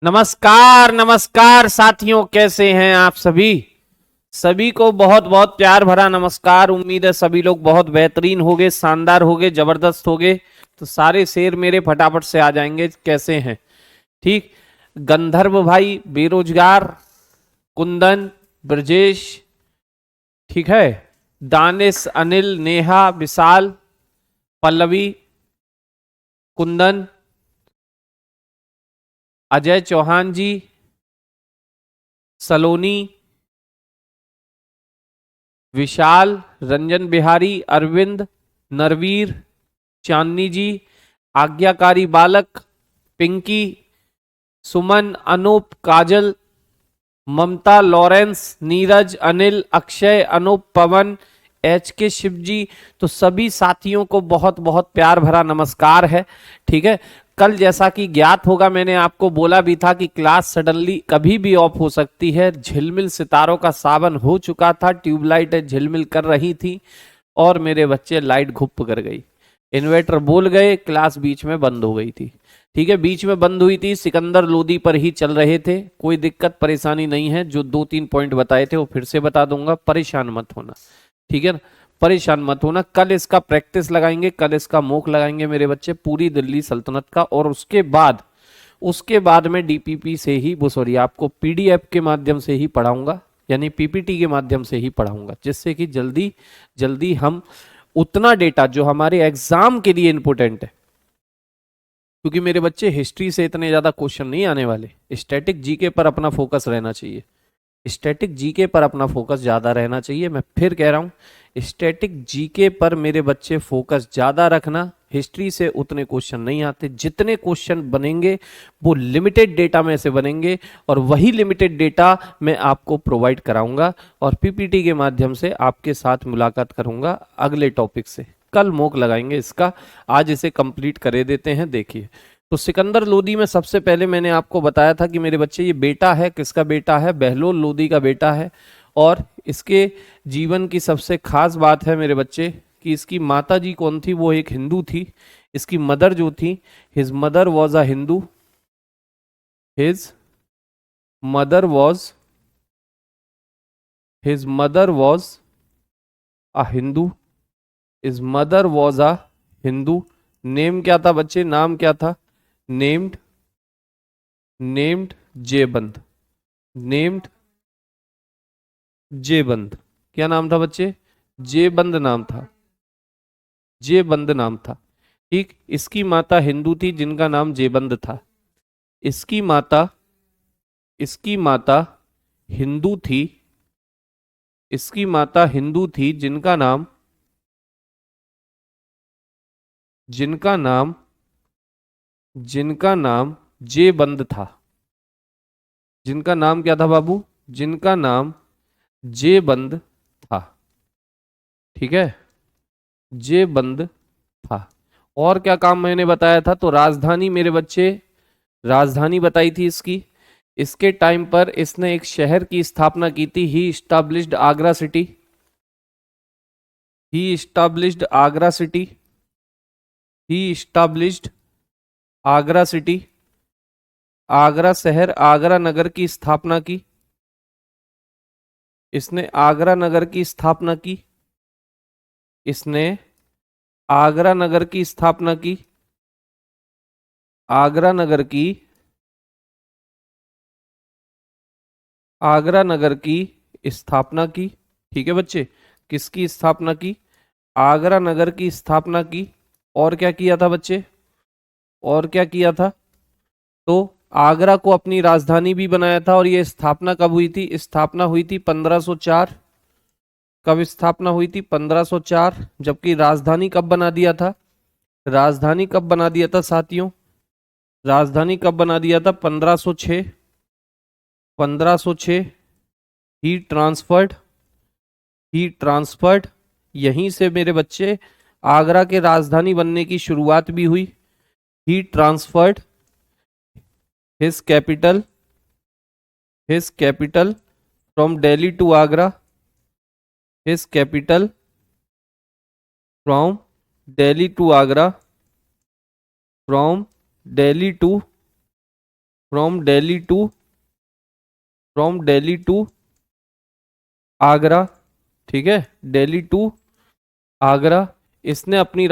नमस्कार नमस्कार साथियों, कैसे हैं आप सभी। सभी को बहुत बहुत प्यार भरा नमस्कार। उम्मीद है सभी लोग बहुत बेहतरीन होंगे, शानदार होंगे, जबरदस्त होंगे। तो सारे शेर मेरे फटाफट से आ जाएंगे। कैसे हैं? ठीक। गंधर्व भाई, बेरोजगार, कुंदन, ब्रजेश, ठीक है, दानिश, अनिल, नेहा, विशाल, पल्लवी, कुंदन, अजय चौहान जी, सलोनी, विशाल, रंजन बिहारी, अरविंद, नरवीर, चांदनी जी, आज्ञाकारी बालक, पिंकी, सुमन, अनूप, काजल, ममता, लॉरेंस, नीरज, अनिल, अक्षय, अनूप, पवन, एच के शिव जी। तो सभी साथियों को बहुत बहुत प्यार भरा नमस्कार है। ठीक है। कल जैसा कि ज्ञात होगा, मैंने आपको बोला भी था कि क्लास सडनली कभी भी ऑफ हो सकती है। झिलमिल सितारों का सावन हो चुका था, ट्यूबलाइट झिलमिल कर रही थी और मेरे बच्चे लाइट घुप कर गई, इन्वर्टर बोल गए, क्लास बीच में बंद हो गई थी। ठीक है, बीच में बंद हुई थी, सिकंदर लोदी पर ही चल रहे थे। कोई दिक्कत परेशानी नहीं है, जो 2-3 पॉइंट बताए थे वो फिर से बता दूंगा, परेशान मत होना। ठीक है ना, परेशान मत होना। कल इसका प्रैक्टिस लगाएंगे, कल इसका मोक लगाएंगे मेरे बच्चे, पूरी दिल्ली सल्तनत का। और उसके बाद में डीपीपी से ही, वो सॉरी, आपको पीडीएफ के माध्यम से ही पढ़ाऊंगा, यानी पीपीटी के माध्यम से ही पढ़ाऊंगा, जिससे कि जल्दी जल्दी हम उतना डेटा जो हमारे एग्जाम के लिए इंपोर्टेंट है, क्योंकि मेरे बच्चे हिस्ट्री से इतने ज्यादा क्वेश्चन नहीं आने वाले। स्टैटिक जीके पर अपना फोकस रहना चाहिए, स्टैटिक जीके पर अपना फोकस ज्यादा रहना चाहिए। मैं फिर कह रहा हूं, स्टैटिक जीके पर मेरे बच्चे फोकस ज्यादा रखना। हिस्ट्री से उतने क्वेश्चन नहीं आते, जितने क्वेश्चन बनेंगे वो लिमिटेड डेटा में से बनेंगे, और वही लिमिटेड डेटा मैं आपको प्रोवाइड कराऊंगा और पीपीटी के माध्यम से आपके साथ मुलाकात करूंगा अगले टॉपिक से। कल मोक लगाएंगे इसका, आज इसे कंप्लीट करे देते हैं। देखिए, तो सिकंदर लोदी में सबसे पहले मैंने आपको बताया था कि मेरे बच्चे ये बेटा है, किसका बेटा है? बहलोल लोदी का बेटा है। और इसके जीवन की सबसे खास बात है मेरे बच्चे कि इसकी माता जी कौन थी? वो एक हिंदू थी। इसकी मदर जो थी, his mother was a Hindu, his mother was his mother was a Hindu, his mother was a Hindu. Name क्या था बच्चे? नाम क्या था? नेम्ड नेम्ड जेबंद, नेम्ड जेबंद। क्या नाम था बच्चे? जेबंद नाम था, जेबंद नाम था। ठीक। इसकी माता हिंदू थी जिनका नाम जेबंद था। इसकी माता इसकी माता हिंदू थी, इसकी माता हिंदू थी जिनका नाम जिनका नाम जेबंद था। जिनका नाम क्या था बाबू? जिनका नाम जेबंद था। ठीक है, जेबंद था। और क्या काम मैंने बताया था? तो राजधानी मेरे बच्चे, राजधानी बताई थी इसकी। इसके टाइम पर इसने एक शहर की स्थापना की थी, ही स्टैब्लिश्ड आगरा सिटी, ही स्टैब्लिश्ड आगरा सिटी, ही स्टैब्लिश्ड आगरा सिटी। आगरा शहर, आगरा नगर की स्थापना की इसने, आगरा नगर की स्थापना की इसने, आगरा नगर की स्थापना की, आगरा नगर की, आगरा नगर की स्थापना की। ठीक है बच्चे, किसकी स्थापना की? आगरा नगर की स्थापना की। और क्या किया था बच्चे? और क्या किया था? तो आगरा को अपनी राजधानी भी बनाया था। और ये स्थापना कब हुई थी? स्थापना हुई थी 1504। कब स्थापना हुई थी? 1504। जबकि राजधानी कब बना दिया था? राजधानी कब बना दिया था साथियों? राजधानी कब बना दिया था? 1506। 1506 ही ट्रांसफर्ड, ही ट्रांसफर्ड। यहीं से मेरे बच्चे आगरा के राजधानी बनने की शुरुआत भी हुई। He transferred his capital, his capital from Delhi to Agra, his capital from Delhi to Agra, from Delhi to from Delhi to Agra, ठीक है, दिल्ली टू आगरा। इसने अपनी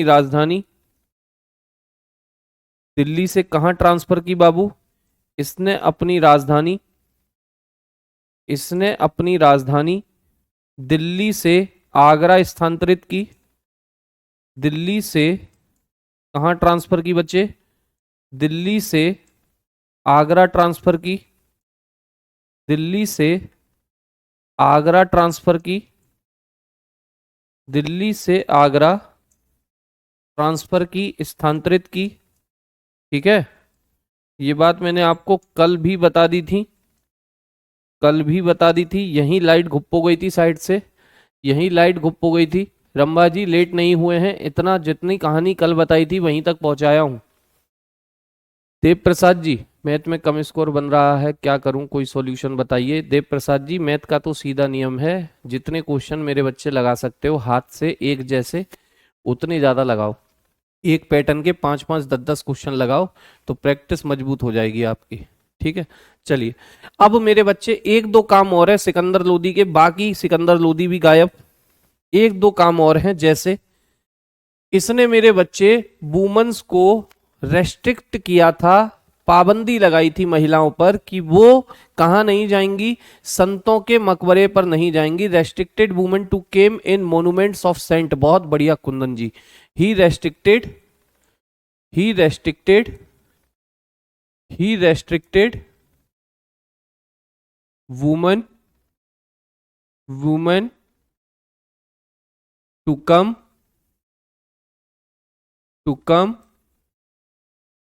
राजधानी दिल्ली से कहाँ ट्रांसफर की बाबू? इसने अपनी राजधानी दिल्ली से आगरा स्थानांतरित की। दिल्ली से कहाँ ट्रांसफर की बच्चे? दिल्ली से आगरा ट्रांसफर की। दिल्ली से आगरा ट्रांसफर की। दिल्ली से आगरा ट्रांसफर की, स्थानांतरित की। ठीक है, ये बात मैंने आपको कल भी बता दी थी, यही लाइट गुप्प हो गई थी साइड से, रंबा जी लेट नहीं हुए हैं, इतना जितनी कहानी कल बताई थी वहीं तक पहुंचाया हूं। देव प्रसाद जी, मैथ में कम स्कोर बन रहा है, क्या करूं, कोई सॉल्यूशन बताइए। देव प्रसाद जी, मैथ का तो सीधा नियम है, जितने क्वेश्चन मेरे बच्चे लगा सकते हो हाथ से एक जैसे, उतने ज्यादा लगाओ। एक पैटर्न के 5-5, 10-10 क्वेश्चन लगाओ तो प्रैक्टिस मजबूत हो जाएगी आपकी। ठीक है, चलिए अब मेरे बच्चे एक दो काम और है सिकंदर लोदी के, बाकी सिकंदर लोदी भी गायब। एक दो काम और हैं, जैसे इसने मेरे बच्चे वुमेन्स को रेस्ट्रिक्ट किया था, पाबंदी लगाई थी महिलाओं पर कि वो कहां नहीं जाएंगी, संतों के मकबरे पर नहीं जाएंगी। Restricted women to came in monuments of saint, बहुत बढ़िया Kundan ji. He restricted women to come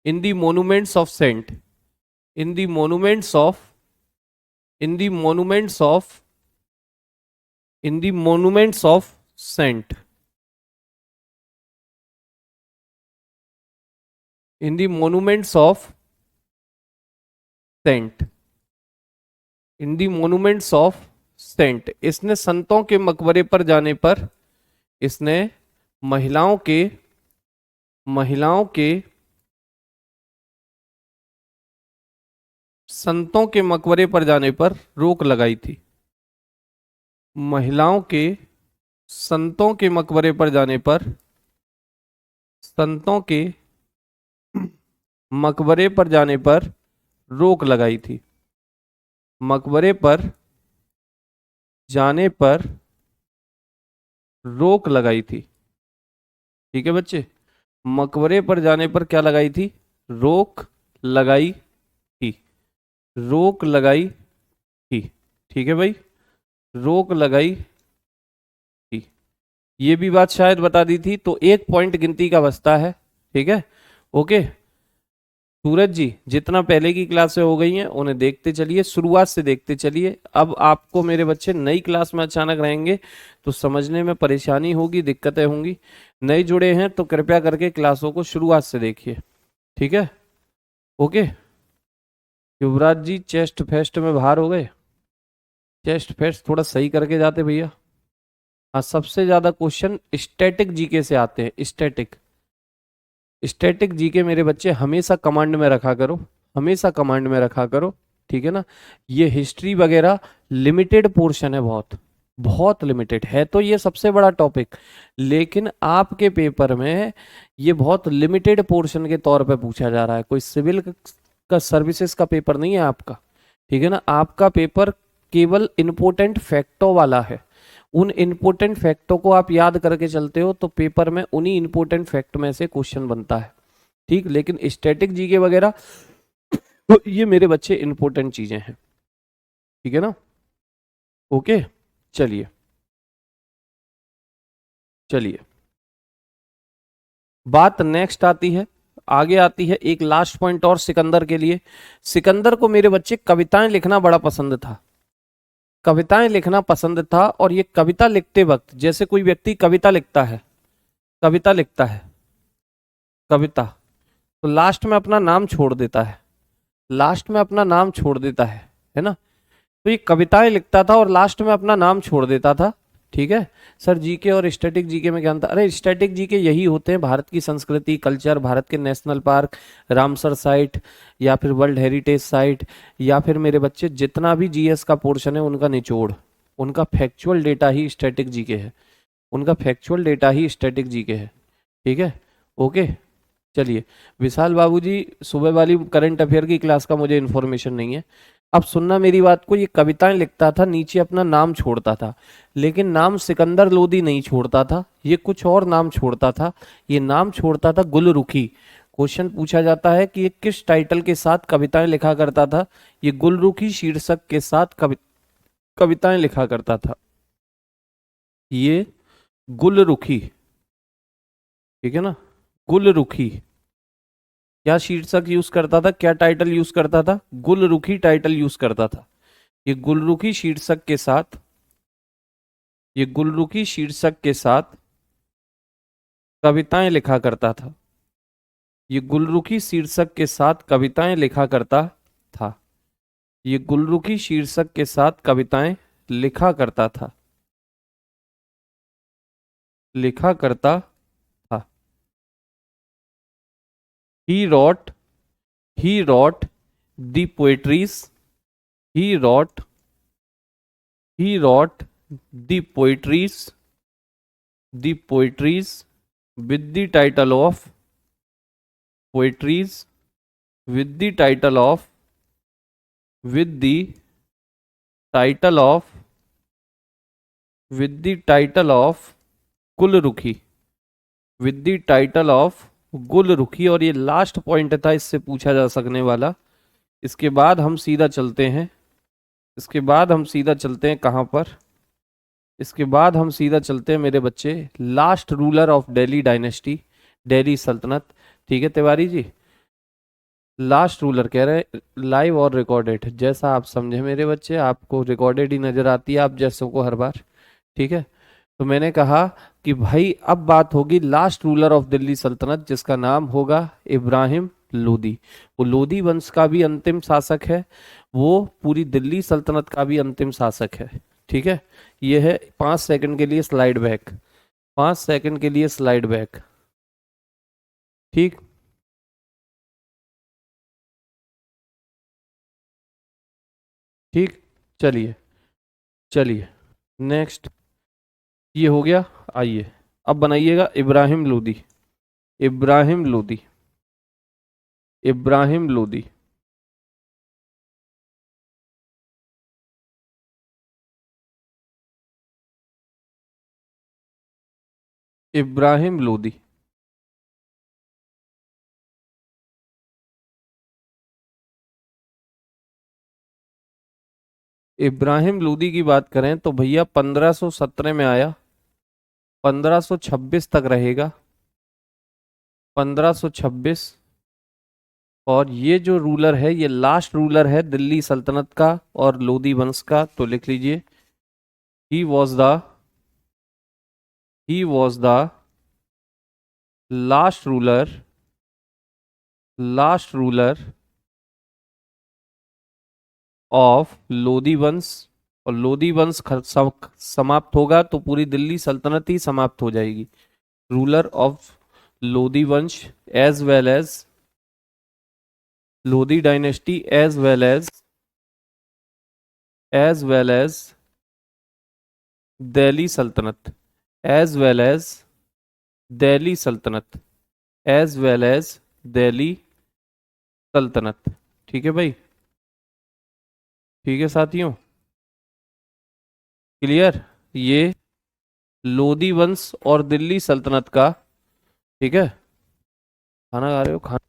in the monuments of saint, in the monuments of saint, in the monuments of saint, in the monuments of saint। इसने संतों के मकबरे पर जाने पर, इसने महिलाओं के संतों के मकबरे पर जाने पर रोक लगाई थी। महिलाओं के संतों के मकबरे पर जाने पर, संतों के मकबरे पर जाने पर रोक लगाई थी। मकबरे पर जाने पर रोक लगाई थी। ठीक है बच्चे, मकबरे पर जाने पर क्या लगाई थी? रोक लगाई थी, रोक लगाई थी। ठीक है भाई, रोक लगाई थी, ये भी बात शायद बता दी थी, तो 1 पॉइंट गिनती का बचता है। ठीक है, ओके। सूरज जी, जितना पहले की क्लासें हो गई हैं उन्हें देखते चलिए, शुरुआत से देखते चलिए। अब आपको मेरे बच्चे नई क्लास में अचानक रहेंगे तो समझने में परेशानी होगी, दिक्कतें होंगी। नए जुड़े हैं तो कृपया करके क्लासों को शुरुआत से देखिए। ठीक है, ओके। युवराज जी, चेस्ट फेस्ट में बाहर हो गए, चेस्ट फेस्ट थोड़ा सही करके जाते भैया। हाँ, सबसे ज्यादा क्वेश्चन स्टैटिक जीके से आते हैं। स्टैटिक जीके मेरे बच्चे हमेशा कमांड में रखा करो, हमेशा कमांड में रखा करो। ठीक है ना, ये हिस्ट्री वगैरह लिमिटेड पोर्शन है, बहुत लिमिटेड है, तो ये सबसे बड़ा टॉपिक, लेकिन आपके पेपर में ये बहुत लिमिटेड पोर्शन के तौर पे पूछा जा रहा है। कोई सिविल का सर्विसेज का पेपर नहीं है आपका। ठीक है ना, आपका पेपर केवल इंपोर्टेंट फैक्टों वाला है। उन इंपोर्टेंट फैक्टों को आप याद करके चलते हो तो पेपर में उन्हीं इंपोर्टेंट फैक्ट में से क्वेश्चन बनता है। ठीक, लेकिन स्टैटिक जीके वगैरह ये मेरे बच्चे इंपोर्टेंट चीजें हैं। ठीक है ना, ओके। चलिए बात नेक्स्ट आती है, आगे आती है एक लास्ट पॉइंट और सिकंदर के लिए। सिकंदर को मेरे बच्चे कविताएं लिखना बड़ा पसंद था, और ये कविता लिखते वक्त, जैसे कोई व्यक्ति कविता लिखता है, तो लास्ट में अपना नाम छोड़ देता है, है ना। तो ये कविताएं लिखता था और लास्ट में अपना नाम छोड़ देता था। ठीक है सर। जीके और स्टैटिक जीके में क्या अंतर? अरे स्टैटिक जीके यही होते हैं, भारत की संस्कृति, कल्चर, भारत के नेशनल पार्क, रामसर साइट, या फिर वर्ल्ड हेरिटेज साइट, या फिर मेरे बच्चे जितना भी जीएस का पोर्शन है उनका निचोड़, उनका फैक्चुअल डेटा ही स्टैटिक जीके है, उनका फैक्चुअल डेटा ही स्टैटिक जीके है। ठीक है, ओके। चलिए विशाल बाबूजी, सुबह वाली करंट अफेयर की क्लास का मुझे इन्फॉर्मेशन नहीं है। अब सुनना मेरी बात को, ये कविताएं लिखता था, नीचे अपना नाम छोड़ता था, लेकिन नाम सिकंदर लोदी नहीं छोड़ता था, ये कुछ और नाम छोड़ता था। ये नाम छोड़ता था गुलरुखी। क्वेश्चन पूछा जाता है कि ये किस टाइटल के साथ कविताएं लिखा करता था? ये गुलरुखी शीर्षक के साथ कविताएं लिखा करता था। ये गुलरुखी, ठीक है ना, गुलरुखी। क्या शीर्षक यूज करता था, क्या टाइटल यूज करता था? गुलरुखी टाइटल यूज करता था। ये गुलरुखी शीर्षक के साथ, ये गुलरुखी शीर्षक के साथ कविताएं लिखा करता था। ये गुलरुखी शीर्षक के साथ कविताएं लिखा करता था। ये गुलरुखी शीर्षक के साथ कविताएं लिखा करता था, लिखा करता था। ही wrote, he wrote the poetries, he wrote, he wrote the poetries, the poetries with the title of poetries, with the title of, with the title of, with the title of Gulrukhi, with the title of Gulrukhi. और ये last point था इससे पूछा जा सकने वाला। इसके बाद हम सीधा चलते हैं, इसके बाद हम सीधा चलते हैं कहाँ पर? इसके बाद हम सीधा चलते हैं मेरे बच्चे, last ruler of Delhi dynasty, Delhi सल्तनत। ठीक है तिवारी जी, लास्ट रूलर कह रहे हैं, लाइव और रिकॉर्डेड, जैसा आप समझे मेरे बच्चे। आपको रिकॉर्डेड ही नजर आती है आप जैसों को हर बार। ठीक है, तो मैंने कहा कि भाई अब बात होगी लास्ट रूलर ऑफ दिल्ली सल्तनत, जिसका नाम होगा इब्राहिम लोदी। वो लोदी वंश का भी अंतिम शासक है, वो पूरी दिल्ली सल्तनत का भी अंतिम शासक है। ठीक है, ये है 5 सेकंड के लिए स्लाइड बैक, 5 सेकंड के लिए स्लाइड बैक। ठीक, ठीक, चलिए, चलिए नेक्स्ट, ये हो गया। आइए अब बनाइएगा इब्राहिम लोदी, इब्राहिम लोदी, इब्राहिम लोदी। इब्राहिम लोदी, इब्राहिम लोदी की बात करें तो भैया 1517 में आया, 1526 तक रहेगा, 1526। और ये जो रूलर है ये लास्ट रूलर है दिल्ली सल्तनत का और लोदी वंश का, तो लिख लीजिए he was the, he was the last ruler, last ruler of Lodi वंश। और लोदी वंश समाप्त होगा तो पूरी दिल्ली सल्तनत ही समाप्त हो जाएगी। रूलर ऑफ लोदी वंश as well as Lodi dynasty, as well as, as well as Delhi सल्तनत, एज वेल एज दिल्ली सल्तनत, एज वेल एज दिल्ली सल्तनत। ठीक है भाई, ठीक है साथियों, क्लियर? ये लोदी वंश और दिल्ली सल्तनत का, ठीक है। खाना खा रहे हो? खाना,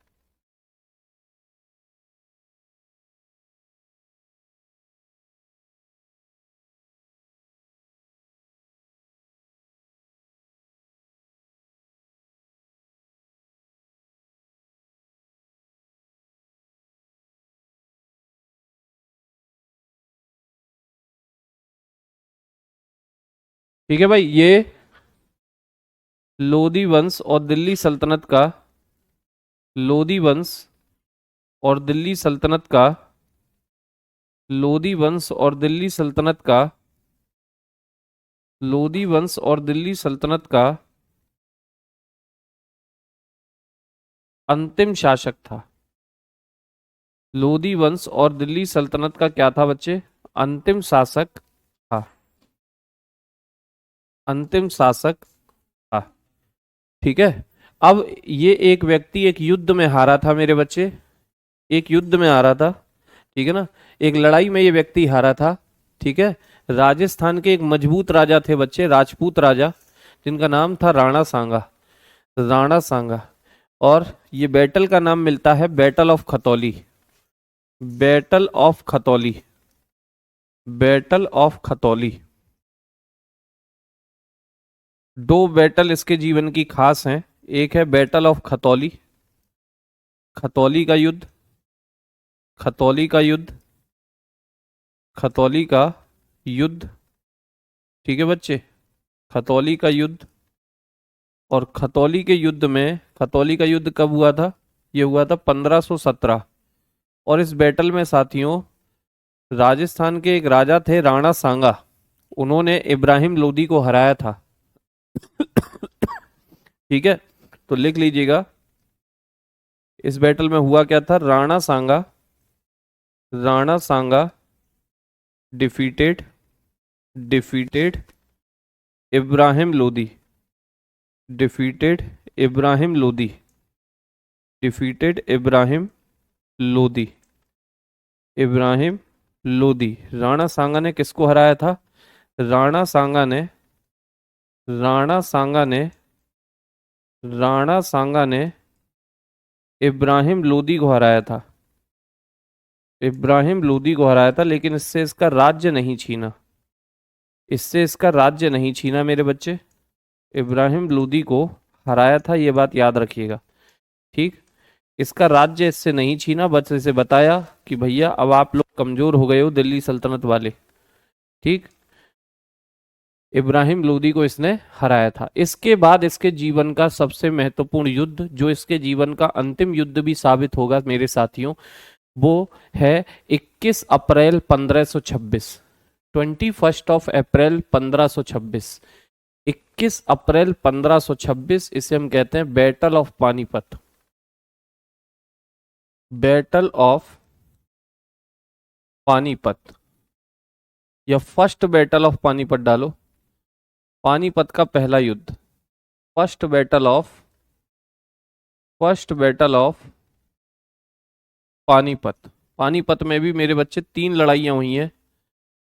ठीक है भाई। ये लोदी वंश और दिल्ली सल्तनत का, लोदी वंश और दिल्ली सल्तनत का, लोदी वंश और दिल्ली सल्तनत का लोधी वंश और दिल्ली सल्तनत का अंतिम शासक था। लोधी वंश और दिल्ली सल्तनत का क्या था बच्चे? अंतिम शासक था। अंतिम शासक था। ठीक है। अब ये एक व्यक्ति एक युद्ध में हारा था मेरे बच्चे, एक युद्ध में हारा था। ठीक है ना, एक लड़ाई में ये व्यक्ति हारा था। ठीक है। राजस्थान के एक मजबूत राजा थे बच्चे, राजपूत राजा, जिनका नाम था राणा सांगा। राणा सांगा। और ये बैटल का नाम मिलता है battle of Khatauli. Battle of Khatauli. Battle of Khatauli. दो बैटल इसके जीवन की खास हैं। एक है बैटल ऑफ खतौली, खतौली का युद्ध, खतौली का युद्ध, खतौली का युद्ध। ठीक है बच्चे, खतौली का युद्ध। और खतौली के युद्ध में, खतौली का युद्ध कब हुआ था? ये हुआ था 1517। और इस बैटल में साथियों, राजस्थान के एक राजा थे राणा सांगा, उन्होंने इब्राहिम लोदी को हराया था। ठीक है, तो लिख लीजिएगा, इस बैटल में हुआ क्या था? Rana Sanga, Rana Sanga defeated, defeated Ibrahim Lodi, defeated Ibrahim Lodi, defeated Ibrahim Lodi, Ibrahim Lodi. Rana Sanga ने किसको हराया था? राणा सांगा ने, राणा सांगा ने, राणा सांगा ने इब्राहिम लोदी को हराया था। इब्राहिम लोदी को हराया था, लेकिन इससे इसका राज्य नहीं छीना। इससे इसका राज्य नहीं छीना मेरे बच्चे। इब्राहिम लोदी को हराया था, ये बात याद रखिएगा। ठीक, इसका राज्य इससे नहीं छीना, बस इसे बताया कि भैया अब आप लोग कमजोर हो गए हो दिल्ली सल्तनत वाले। ठीक, इब्राहिम लोदी को इसने हराया था। इसके बाद इसके जीवन का सबसे महत्वपूर्ण युद्ध, जो इसके जीवन का अंतिम युद्ध भी साबित होगा मेरे साथियों, वो है 21 अप्रैल 1526। 21 अप्रैल 1526। 21 अप्रैल 1526, इसे हम कहते हैं battle of Panipat. Battle of Panipat, या फर्स्ट बैटल ऑफ पानीपत डालो। पानीपत का पहला युद्ध, first battle of, first battle of Panipat. Panipat में भी मेरे बच्चे 3 लड़ाइयां हुई हैं।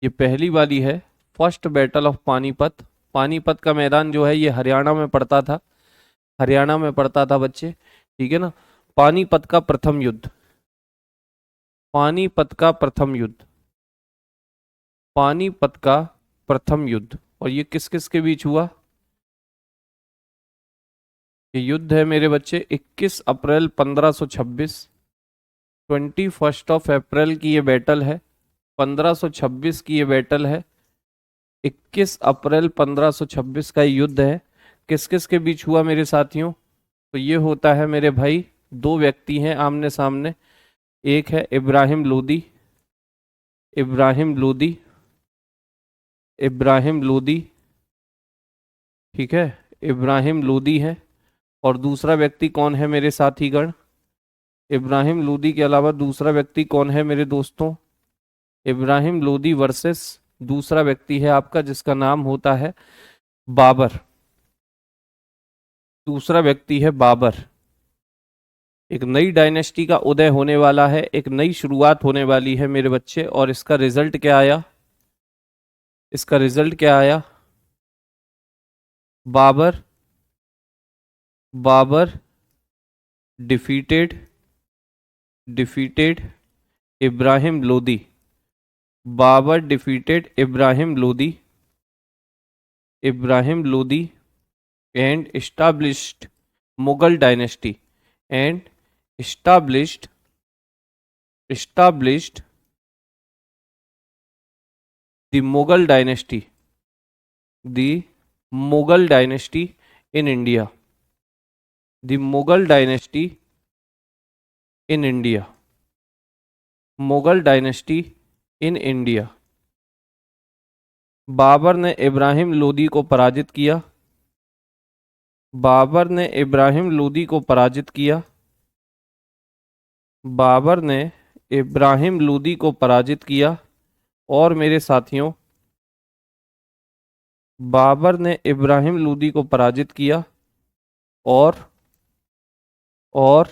ये पहली वाली है first battle of Panipat. Panipat का मैदान जो है ये हरियाणा में पड़ता था, हरियाणा में पड़ता था बच्चे। ठीक है ना। पानीपत का प्रथम युद्ध, पानीपत का प्रथम युद्ध, पानीपत का प्रथम युद्ध। और ये किस किस के बीच हुआ? ये युद्ध है मेरे बच्चे 21 अप्रैल 1526। 21 अप्रैल की ये बैटल है, 1526 की ये बैटल है, 21 अप्रैल 1526 का ये युद्ध है। किस किस के बीच हुआ मेरे साथियों? तो ये होता है मेरे भाई, दो व्यक्ति हैं आमने सामने। एक है इब्राहिम लोदी, इब्राहिम लोदी, इब्राहिम लोदी। ठीक है, इब्राहिम लोदी है। और दूसरा व्यक्ति कौन है मेरे साथीगण? इब्राहिम लोदी के अलावा दूसरा व्यक्ति कौन है मेरे दोस्तों? इब्राहिम लोदी वर्सेस दूसरा व्यक्ति है आपका, जिसका नाम होता है बाबर। दूसरा व्यक्ति है बाबर। एक नई डायनेस्टी का उदय होने वाला है, एक नई शुरुआत होने वाली है मेरे बच्चे। और इसका रिजल्ट क्या आया? इसका रिजल्ट क्या आया? Babur, Babur defeated, defeated Ibrahim Lodi. Babur defeated Ibrahim Lodi, Ibrahim Lodi and established Mughal dynasty, and established, established the Mughal dynasty, the Mughal dynasty in India, the Mughal dynasty in India, Mughal dynasty in India। Babur ने इब्राहिम लोदी को पराजित किया। बाबर ने इब्राहिम लोदी को पराजित किया। बाबर ने इब्राहिम लोदी को पराजित किया। और मेरे साथियों, बाबर ने इब्राहिम लोदी को पराजित किया और और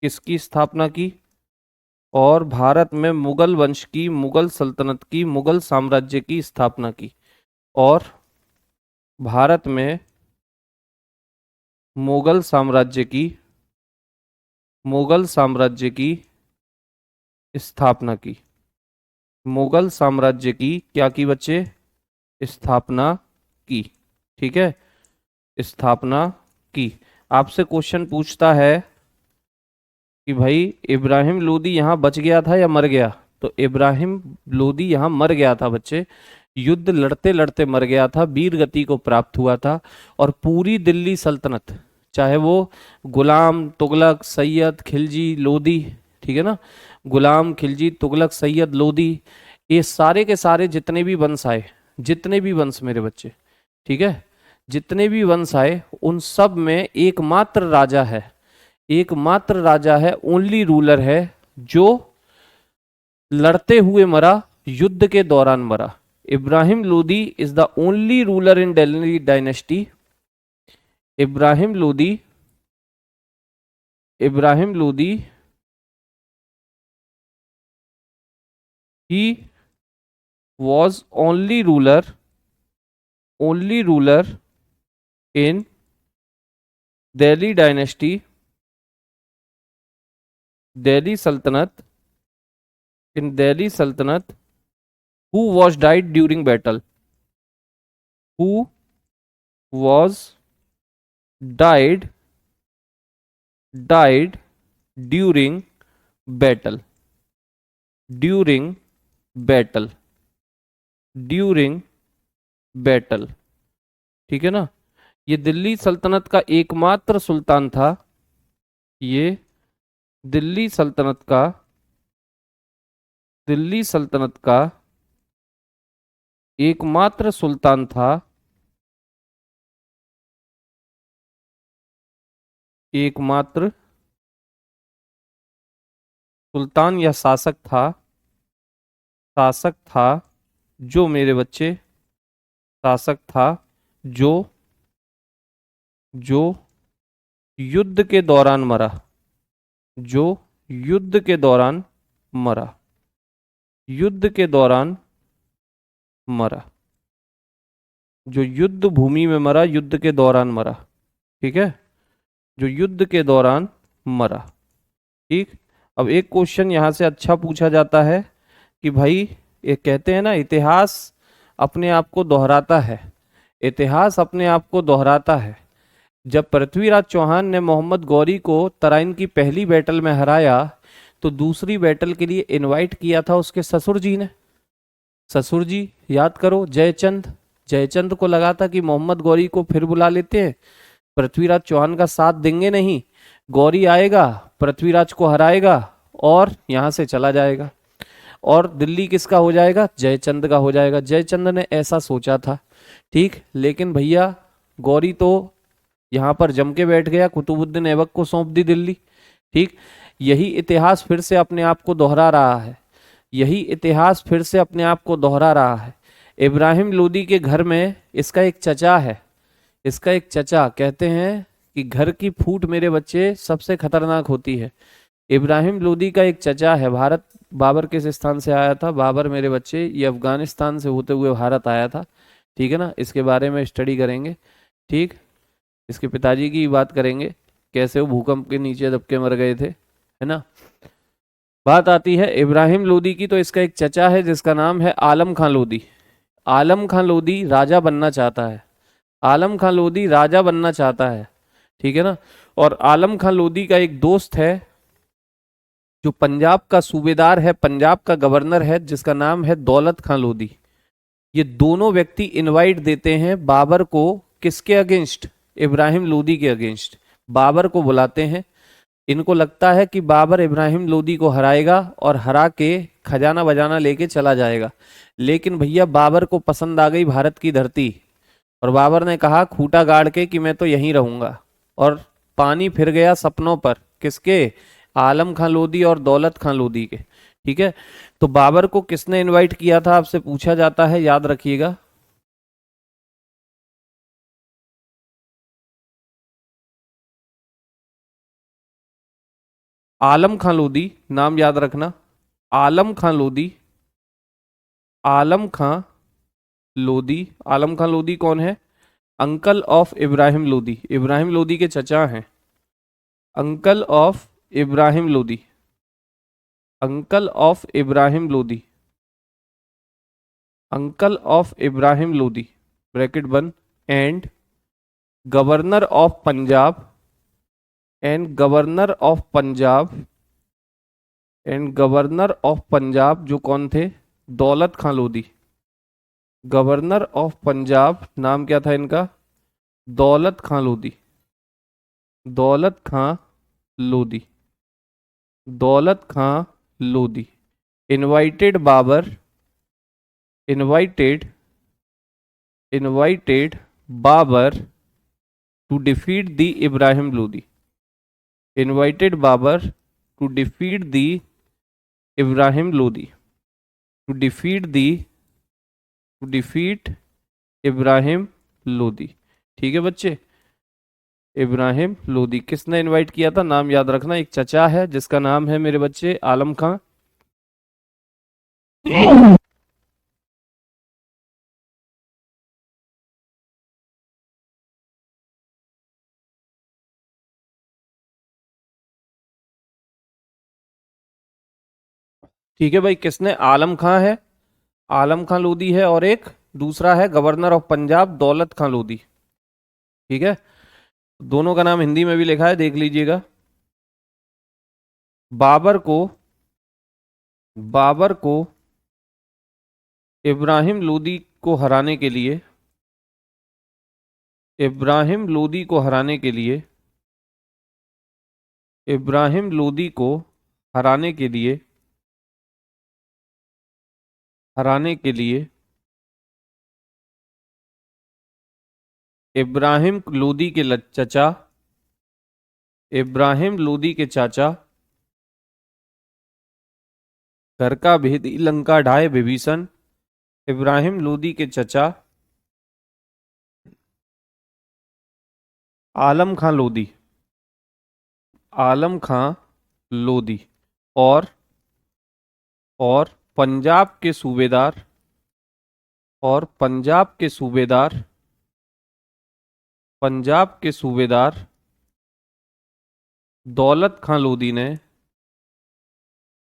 किसकी स्थापना की? और भारत में मुगल वंश की, मुगल सल्तनत की, मुगल साम्राज्य की स्थापना की। और भारत में मुगल साम्राज्य की, मुगल साम्राज्य की स्थापना की। मुगल साम्राज्य की क्या की बच्चे? स्थापना की। ठीक है, स्थापना की। आपसे क्वेश्चन पूछता है कि भाई इब्राहिम लोदी यहाँ बच गया था या मर गया? तो इब्राहिम लोदी यहाँ मर गया था बच्चे। युद्ध लड़ते लड़ते मर गया था, वीर गति को प्राप्त हुआ था। और पूरी दिल्ली सल्तनत, चाहे वो गुलाम, तुगलक, सैयद, खिलजी, लोदी, ठीक है ना, गुलाम, खिलजी, तुगलक, सैयद, लोदी, ये सारे के सारे जितने भी वंश आए, जितने भी वंश मेरे बच्चे, ठीक है, जितने भी वंश आए, उन सब में एकमात्र राजा है, एकमात्र राजा है, ओनली रूलर है जो लड़ते हुए मरा, युद्ध के दौरान मरा। Ibrahim Lodi is the only ruler in Delhi dynasty. Ibrahim Lodi, Ibrahim Lodi, he was only ruler in Delhi dynasty, Delhi Sultanate, in Delhi Sultanate, who was died during battle, who was died died during battle, during battle, during battle, ठीक है ना। ये दिल्ली सल्तनत का एकमात्र सुल्तान था, ये दिल्ली सल्तनत का, दिल्ली सल्तनत का एकमात्र सुल्तान था, एकमात्र सुल्तान या शासक था, शासक था जो मेरे बच्चे, शासक था जो जो युद्ध के दौरान मरा, जो युद्ध के दौरान मरा, युद्ध के दौरान मरा, जो युद्ध भूमि में मरा, युद्ध के दौरान मरा, ठीक है, जो युद्ध के दौरान मरा। ठीक, अब एक क्वेश्चन यहां से अच्छा पूछा जाता है कि भाई, ये कहते हैं ना, इतिहास अपने आप को दोहराता है, इतिहास अपने आप को दोहराता है। जब पृथ्वीराज चौहान ने मोहम्मद गौरी को तराइन की पहली बैटल में हराया, तो दूसरी बैटल के लिए इनवाइट किया था उसके ससुर जी ने। ससुर जी, याद करो, जयचंद, जयचंद को लगा था कि मोहम्मद गौरी को फिर बुला लेते हैं, पृथ्वीराज चौहान का साथ देंगे नहीं, गौरी आएगा, पृथ्वीराज को हराएगा और यहां से चला जाएगा और दिल्ली किसका हो जाएगा? जयचंद का हो जाएगा। जयचंद ने ऐसा सोचा था, ठीक, लेकिन भैया गौरी तो यहां पर जम के बैठ गया, कुतुबुद्दीन ऐबक को सौंप दी दिल्ली। ठीक, यही इतिहास फिर से अपने आप को दोहरा रहा है, यही इतिहास फिर से अपने आप को दोहरा रहा है। इब्राहिम लोदी के घर में इसका एक चचा है, इसका एक चचा, कहते हैं कि घर की फूट मेरे बच्चे सबसे खतरनाक होती है। इब्राहिम लोदी का एक चचा है। भारत, बाबर किस स्थान से आया था? बाबर मेरे बच्चे ये अफगानिस्तान से होते हुए भारत आया था, ठीक है ना, इसके बारे में स्टडी करेंगे। ठीक, इसके पिताजी की बात करेंगे, कैसे वो भूकंप के नीचे दबके मर गए थे, है ना। बात आती है इब्राहिम लोदी की, तो इसका एक चचा है जिसका नाम है आलम खां लोदी। आलम खां लोदी राजा बनना चाहता है, आलम खां लोदी राजा बनना चाहता है, ठीक है ना। और आलम खां लोदी का एक दोस्त है जो पंजाब का सूबेदार है, पंजाब का गवर्नर है, जिसका नाम है दौलत खां लोदी। ये दोनों व्यक्ति इनवाइट देते हैं बाबर को, किसके अगेंस्ट? इब्राहिम लोदी के अगेंस्ट। बाबर को बुलाते हैं, इनको लगता है कि बाबर इब्राहिम लोदी को हराएगा और हरा के खजाना बजाना लेके चला जाएगा। लेकिन भैया बाबर को पसंद आ गई भारत की धरती, और बाबर ने कहा खूंटा गाड़ के कि मैं तो यहीं रहूंगा। और पानी फिर गया सपनों पर, किसके? आलम खां लोदी और दौलत खां लोदी के। ठीक है, तो बाबर को किसने इनवाइट किया था आपसे पूछा जाता है, याद रखिएगा। आलम खां लोदी, नाम याद रखना। आलम खां लोदी, आलम खां लोदी। आलम खां लोदी कौन है? अंकल ऑफ इब्राहिम लोदी, इब्राहिम लोदी के चचा हैं। Uncle of Ibrahim Lodi, uncle of Ibrahim Lodi, uncle of Ibrahim Lodi, bracket बंद। And governor of Punjab, and governor of Punjab, and governor of Punjab जो कौन थे? दौलत खां लोदी। गवर्नर ऑफ पंजाब नाम क्या था इनका? दौलत Khan Lodi, Daulat Khan Lodi, Daulat Khan Lodi. Invited Babur, invited, invited Babur to defeat the Ibrahim Lodi, invited Babur to defeat the Ibrahim Lodi, to defeat the, to defeat Ibrahim Lodi. ठीक है बच्चे, इब्राहिम लोदी किसने इनवाइट किया था? नाम याद रखना, एक चचा है जिसका नाम है मेरे बच्चे आलम खां। ठीक है भाई, किसने? आलम खां है, आलम खां लोदी है, और एक दूसरा है गवर्नर ऑफ पंजाब दौलत खां लोदी। ठीक है, दोनों का नाम हिंदी में भी लिखा है, देख लीजिएगा। बाबर को, बाबर को इब्राहिम लोदी को हराने के लिए, इब्राहिम लोदी को हराने के लिए, इब्राहिम लोदी को हराने के लिए, हराने के लिए इब्राहिम लोदी के चचा, इब्राहिम लोदी के चाचा, घर का भेदी लंका ढाए विभीषण, इब्राहिम लोदी के चचा आलम खां लोदी, आलम खां लोदी, और पंजाब के सूबेदार, और पंजाब के सूबेदार, पंजाब के सूबेदार दौलत खां लोदी ने,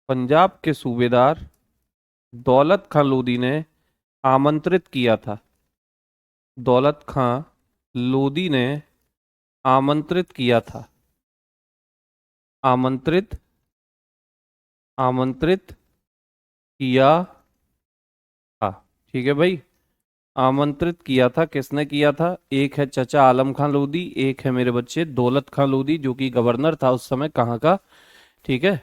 पंजाब के सूबेदार दौलत खां लोदी ने आमंत्रित किया था, दौलत खां लोदी ने आमंत्रित किया था, आमंत्रित, आमंत्रित किया था। ठीक है भाई, आमंत्रित किया था, किसने किया था? एक है चचा आलम खां लोदी, एक है मेरे बच्चे दौलत खां लोदी जो कि गवर्नर था उस समय, कहाँ का? ठीक है,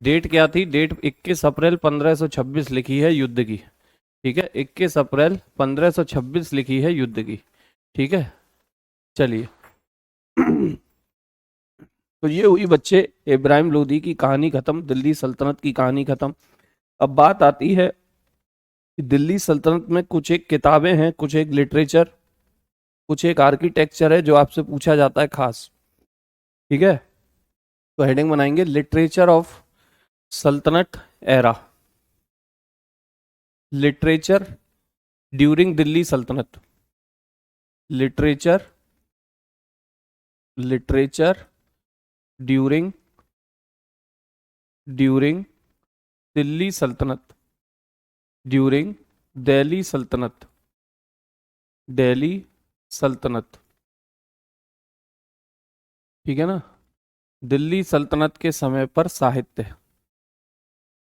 डेट क्या थी? डेट 21 अप्रैल 1526 लिखी है युद्ध की। ठीक है, 21 अप्रैल 1526 लिखी है युद्ध की। ठीक है, चलिए। तो ये हुई बच्चे इब्राहिम लोदी की कहानी खत्म, दिल्ली सल्तनत की कहानी खत्म। अब बात आती है कि दिल्ली सल्तनत में कुछ एक किताबें हैं, कुछ एक लिटरेचर, कुछ एक आर्किटेक्चर है जो आपसे पूछा जाता है खास। ठीक है, तो हेडिंग बनाएंगे लिटरेचर ऑफ सल्तनत एरा, लिटरेचर ड्यूरिंग दिल्ली सल्तनत, literature, literature during, during Delhi सल्तनत, ड्यूरिंग दिल्ली सल्तनत, दिल्ली सल्तनत। ठीक है ना, दिल्ली सल्तनत के समय पर साहित्य,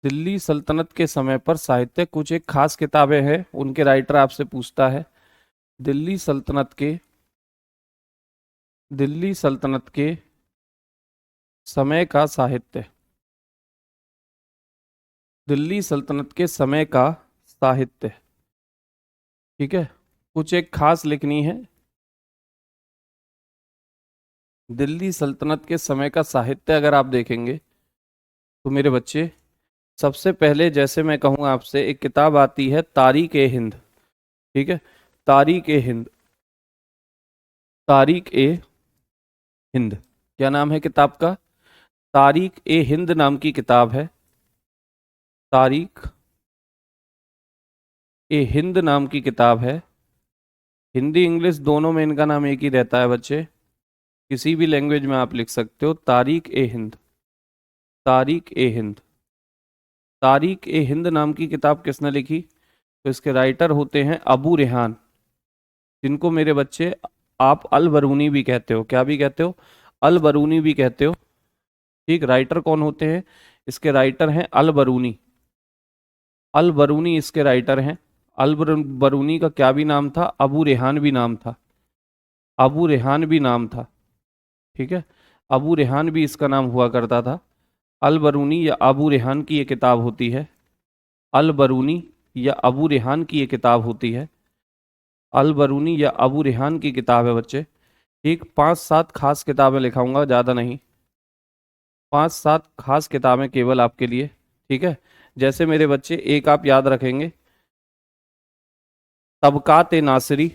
दिल्ली सल्तनत के समय पर साहित्य, कुछ एक खास किताबें हैं, उनके राइटर आपसे पूछता है। दिल्ली सल्तनत के, दिल्ली सल्तनत के समय का साहित्य। दिल्ली सल्तनत के समय का साहित्य। ठीक है, कुछ एक खास लिखनी है। दिल्ली सल्तनत के समय का साहित्य अगर आप देखेंगे तो मेरे बच्चे, सबसे पहले जैसे मैं कहूँ आपसे, एक किताब आती है तारीख ए हिंद। ठीक है, तारीख ए हिंद। तारीख ए हिंद, क्या नाम है किताब का? तारीख ए हिंद नाम की किताब है। तारीख ए हिंद नाम की किताब है। हिंदी इंग्लिश दोनों में इनका नाम एक ही रहता है बच्चे, किसी भी लैंग्वेज में आप लिख सकते हो। तारीख ए हिंद। तारीख ए हिंद। तारीख ए हिंद नाम की किताब किसने लिखी? तो इसके राइटर होते हैं अबू रेहान, जिनको मेरे बच्चे आप अल बरूनी भी कहते हो। क्या भी कहते हो? अल बरूनी भी कहते हो। ठीक, राइटर कौन होते हैं? इसके राइटर हैं अल बरूनी। अल बरूनी इसके राइटर हैं। बरूनी का क्या भी नाम था? अबू रेहान भी नाम था। अबू रेहान भी नाम था। ठीक है, अबू रेहान भी इसका नाम हुआ करता था। अल बरूनी या अबू रेहान की ये किताब होती है। अल बरूनी या अबू रेहान की ये किताब होती है। अल बरूनी या अबू रेहान की किताब है बच्चे। ठीक, 5-7 खास किताबें लिखाऊंगा, ज़्यादा नहीं। 5-7 खास किताबें केवल आपके लिए। ठीक है, जैसे मेरे बच्चे, एक आप याद रखेंगे, तबकात ए नासिरी।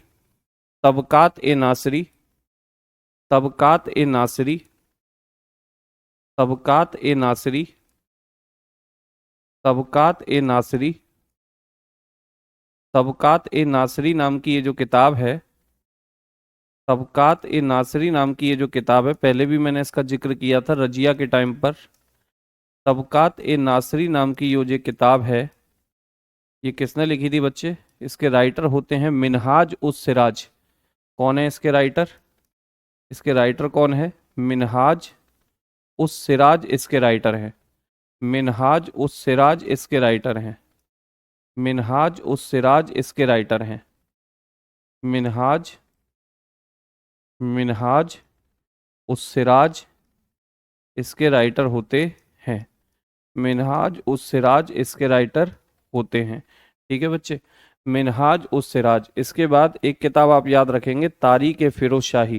तबकात ए नासिरी। तबकात ए नासिरी। तबकात ए नासिरी। तबकात ए नासिरी। तबकात ए नासिरी नाम की ये जो किताब है, तबकात ए नासिरी नाम की ये जो किताब है, पहले भी मैंने इसका जिक्र किया था रजिया के टाइम पर। तबकात ए नासिरी नाम की ये जो किताब है, ये किसने लिखी थी बच्चे? इसके राइटर होते हैं मिनहाज उस सिराज। कौन है इसके राइटर? इसके राइटर कौन है? मिनहाज उस सिराज इसके राइटर हैं। मिनहाज उस सिराज इसके राइटर हैं। मिनहाज उस सिराज इसके राइटर हैं। मिनहाज मिनहाज उस सिराज इसके राइटर होते हैं। मिनहाज उस सिराज इसके राइटर होते हैं। ठीक है बच्चे, मिनहाज उस सिराज। इसके बाद एक किताब आप याद रखेंगे, तारीख ए फिरोज शाही।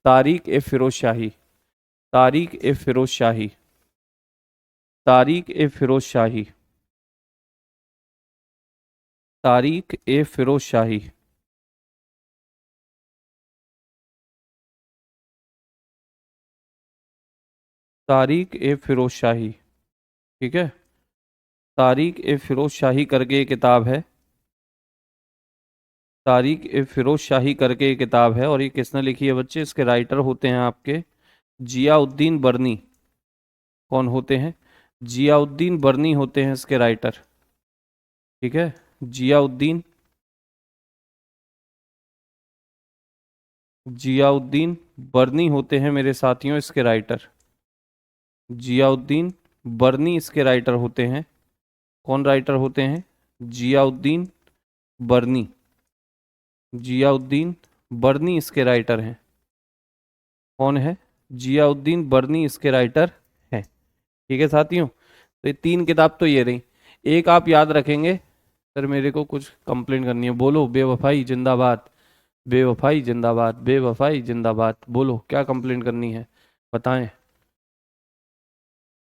तारीख ए फिरोज शाही। तारीख ए फिरोज शाही। तारीख ए फिरोज शाही। तारीख ए फिरोज शाही। तारीख ए फिरोज शाही। ठीक है, तारीख ए फिरोज शाही करके ये किताब है। तारीख ए फिरोज शाही करके ये किताब है, और ये किसने लिखी है बच्चे? इसके राइटर होते हैं आपके जियाउद्दीन बरनी। कौन होते हैं? जियाउद्दीन बरनी होते हैं इसके राइटर। ठीक है, जियाउद्दीन जियाउद्दीन बरनी होते हैं मेरे साथियों इसके राइटर। जियाउद्दीन बरनी इसके राइटर होते हैं। कौन राइटर होते हैं? जियाउद्दीन बरनी। जियाउद्दीन बरनी इसके राइटर हैं। कौन है? जियाउद्दीन बरनी इसके राइटर हैं। ठीक है साथियों, तो ये 3 किताब तो ये रही। एक आप याद रखेंगे, सर मेरे को कुछ कंप्लेंट करनी है, बोलो बेवफाई जिंदाबाद। बेवफाई जिंदाबाद। बेवफाई जिंदाबाद। बोलो क्या कंप्लेंट करनी है, बताएं।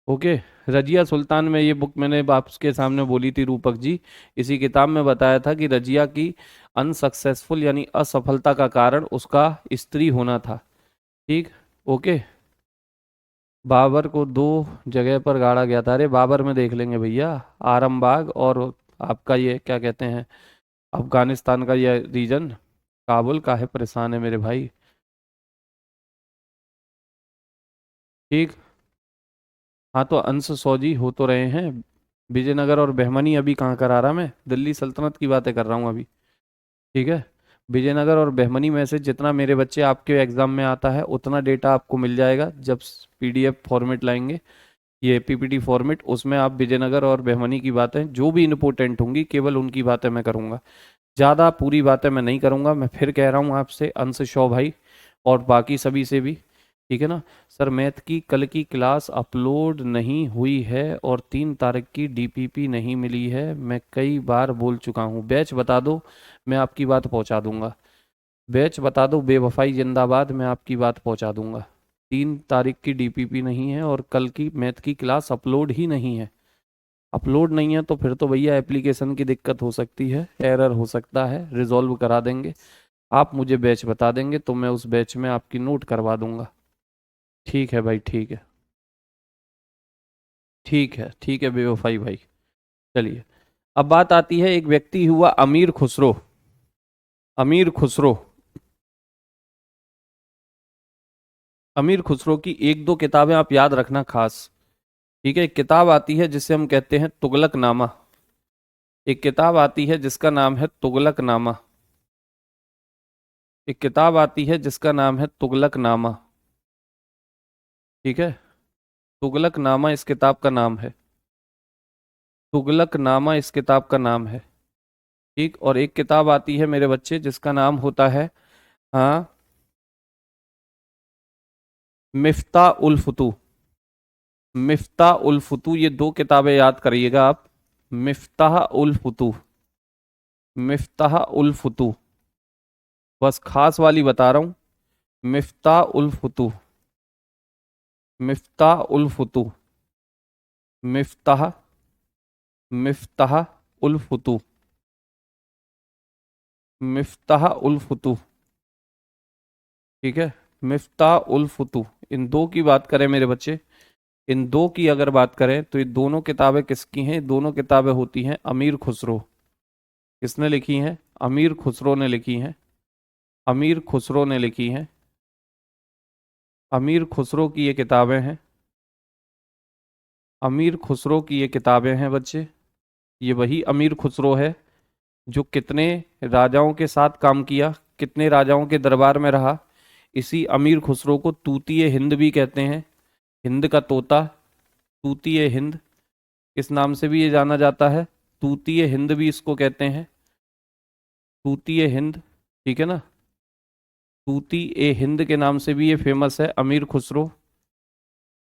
ओके, रजिया सुल्तान में ये बुक मैंने आपके सामने बोली थी रूपक जी। इसी किताब में बताया था कि रजिया की अनसक्सेसफुल यानी असफलता का कारण उसका स्त्री होना था। ठीक, ओके। बाबर को 2 जगह पर गाड़ा गया था। अरे बाबर में देख लेंगे भैया, आरामबाग और आपका ये क्या कहते हैं, अफगानिस्तान का ये रीजन। काबुल का है, परेशान है मेरे भाई। ठीक, हाँ तो अंश सौजी हो तो रहे हैं। विजयनगर और बहमनी अभी कहाँ करा रहा, मैं दिल्ली सल्तनत की बातें कर रहा हूँ अभी। ठीक है, विजयनगर और बहमनी में से जितना मेरे बच्चे आपके एग्जाम में आता है उतना डेटा आपको मिल जाएगा जब पीडीएफ फॉर्मेट लाएंगे, ये पीपीटी फॉर्मेट। उसमें आप विजयनगर और बहमनी की बातें जो भी इम्पोर्टेंट होंगी केवल उनकी बातें मैं करूँगा, ज़्यादा पूरी बातें मैं नहीं करूँगा। मैं फिर कह रहा हूँ आपसे, अंश शौ भाई और बाकी सभी से भी, ठीक है ना। सर मैथ की कल की क्लास अपलोड नहीं हुई है और 3 तारीख की डीपीपी नहीं मिली है, मैं कई बार बोल चुका हूँ। बैच बता दो, मैं आपकी बात पहुंचा दूंगा। बैच बता दो, बेवफाई जिंदाबाद, मैं आपकी बात पहुंचा दूंगा। 3 तारीख की डीपीपी नहीं है और कल की मैथ की क्लास अपलोड ही नहीं है। अपलोड नहीं है तो फिर तो भैया एप्लीकेशन की दिक्कत हो सकती है, एरर हो सकता है, रिजॉल्व करा देंगे। आप मुझे बैच बता देंगे तो मैं उस बैच में आपकी नोट करवा दूंगा। ठीक है भाई, ठीक है। ठीक है, ठीक है बेवफाई भाई। चलिए, अब बात आती है, एक व्यक्ति हुआ अमीर खुसरो। अमीर खुसरो। अमीर खुसरो की एक दो किताबें आप याद रखना खास। ठीक है, एक किताब आती है जिसे हम कहते हैं तुगलकनामा। एक किताब आती है जिसका नाम है तुगलकनामा। एक किताब आती है जिसका नाम है तुगलकनामा। ठीक है, तुगलकनामा इस किताब का नाम है। तुगलकनामा इस किताब का नाम है। ठीक, और एक किताब आती है मेरे बच्चे जिसका नाम होता है, हाँ, मिफ्ता उल फुतू। मिफ्ता उल फुतू, ये दो किताबें याद करिएगा आप। मिफ्ताह उल फुतू। मिफ्ताह उल फुतू, बस खास वाली बता रहा हूँ। मिफ्ता उल फुतू। मिफ्ता उल फुतू। मिफ्ताह। मिफ्ताह उल फुतू। मिफ्ताह उल फुतू। ठीक है, मिफ्ता उल फुतू। इन दो की बात करें मेरे बच्चे, इन दो की अगर बात करें तो ये दोनों किताबें किसकी हैं? दोनों किताबें होती हैं अमीर खुसरो। किसने लिखी हैं? अमीर खुसरो ने लिखी हैं। अमीर खुसरो ने लिखी हैं। अमीर खुसरो की ये किताबें हैं। अमीर खुसरो की ये किताबें हैं बच्चे। ये वही अमीर खुसरो है जो कितने राजाओं के साथ काम किया, कितने राजाओं के दरबार में रहा। इसी अमीर खुसरो को तूतीय हिंद भी कहते हैं। हिंद का तोता, तूतीय हिंद, इस नाम से भी ये जाना जाता है। तूतीय हिंद भी इसको कहते हैं। तूतीय हिंद, ठीक है ना। तूती ए हिंद के नाम से भी ये फेमस है अमीर खुसरो।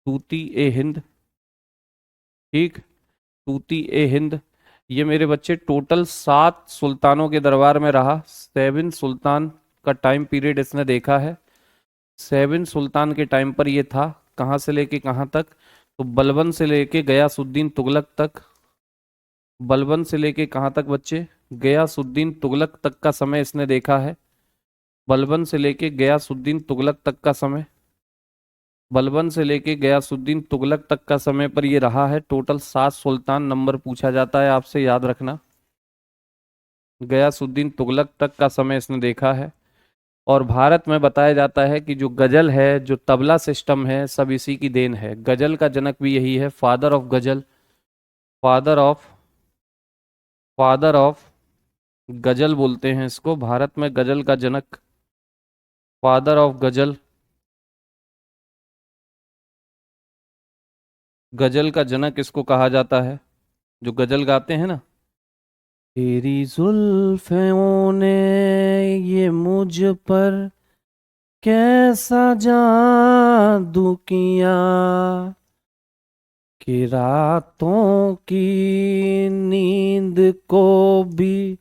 तूती ए हिंद। ठीक, तूती ए हिंद। ये मेरे बच्चे टोटल 7 सुल्तानों के दरबार में रहा। 7 सुल्तान का टाइम पीरियड इसने देखा है। 7 सुल्तान के टाइम पर ये था। कहाँ से लेके कहाँ तक? तो बलबन से लेके गयासुद्दीन तुगलक तक। बलबन से लेके कहाँ तक बच्चे? गयासुद्दीन तुगलक तक का समय इसने देखा है। बलबन से लेके गयासुद्दीन तुगलक तक का समय। बलबन से लेके गयासुद्दीन तुगलक तक का समय पर ये रहा है। टोटल 7 सुल्तान नंबर पूछा जाता है आपसे, याद रखना। गयासुद्दीन तुगलक तक का समय इसने देखा है। और भारत में बताया जाता है कि जो गजल है, जो तबला सिस्टम है, सब इसी की देन है। गजल का जनक भी यही है, फादर ऑफ गजल। फादर ऑफ, फादर ऑफ गजल बोलते हैं इसको, भारत में गजल का जनक, फादर ऑफ गजल। गजल का जनक इसको कहा जाता है, जो गजल गाते हैं ना। तेरी जुल्फों ने ये मुझ पर कैसा जादू किया कि रातों की नींद को भी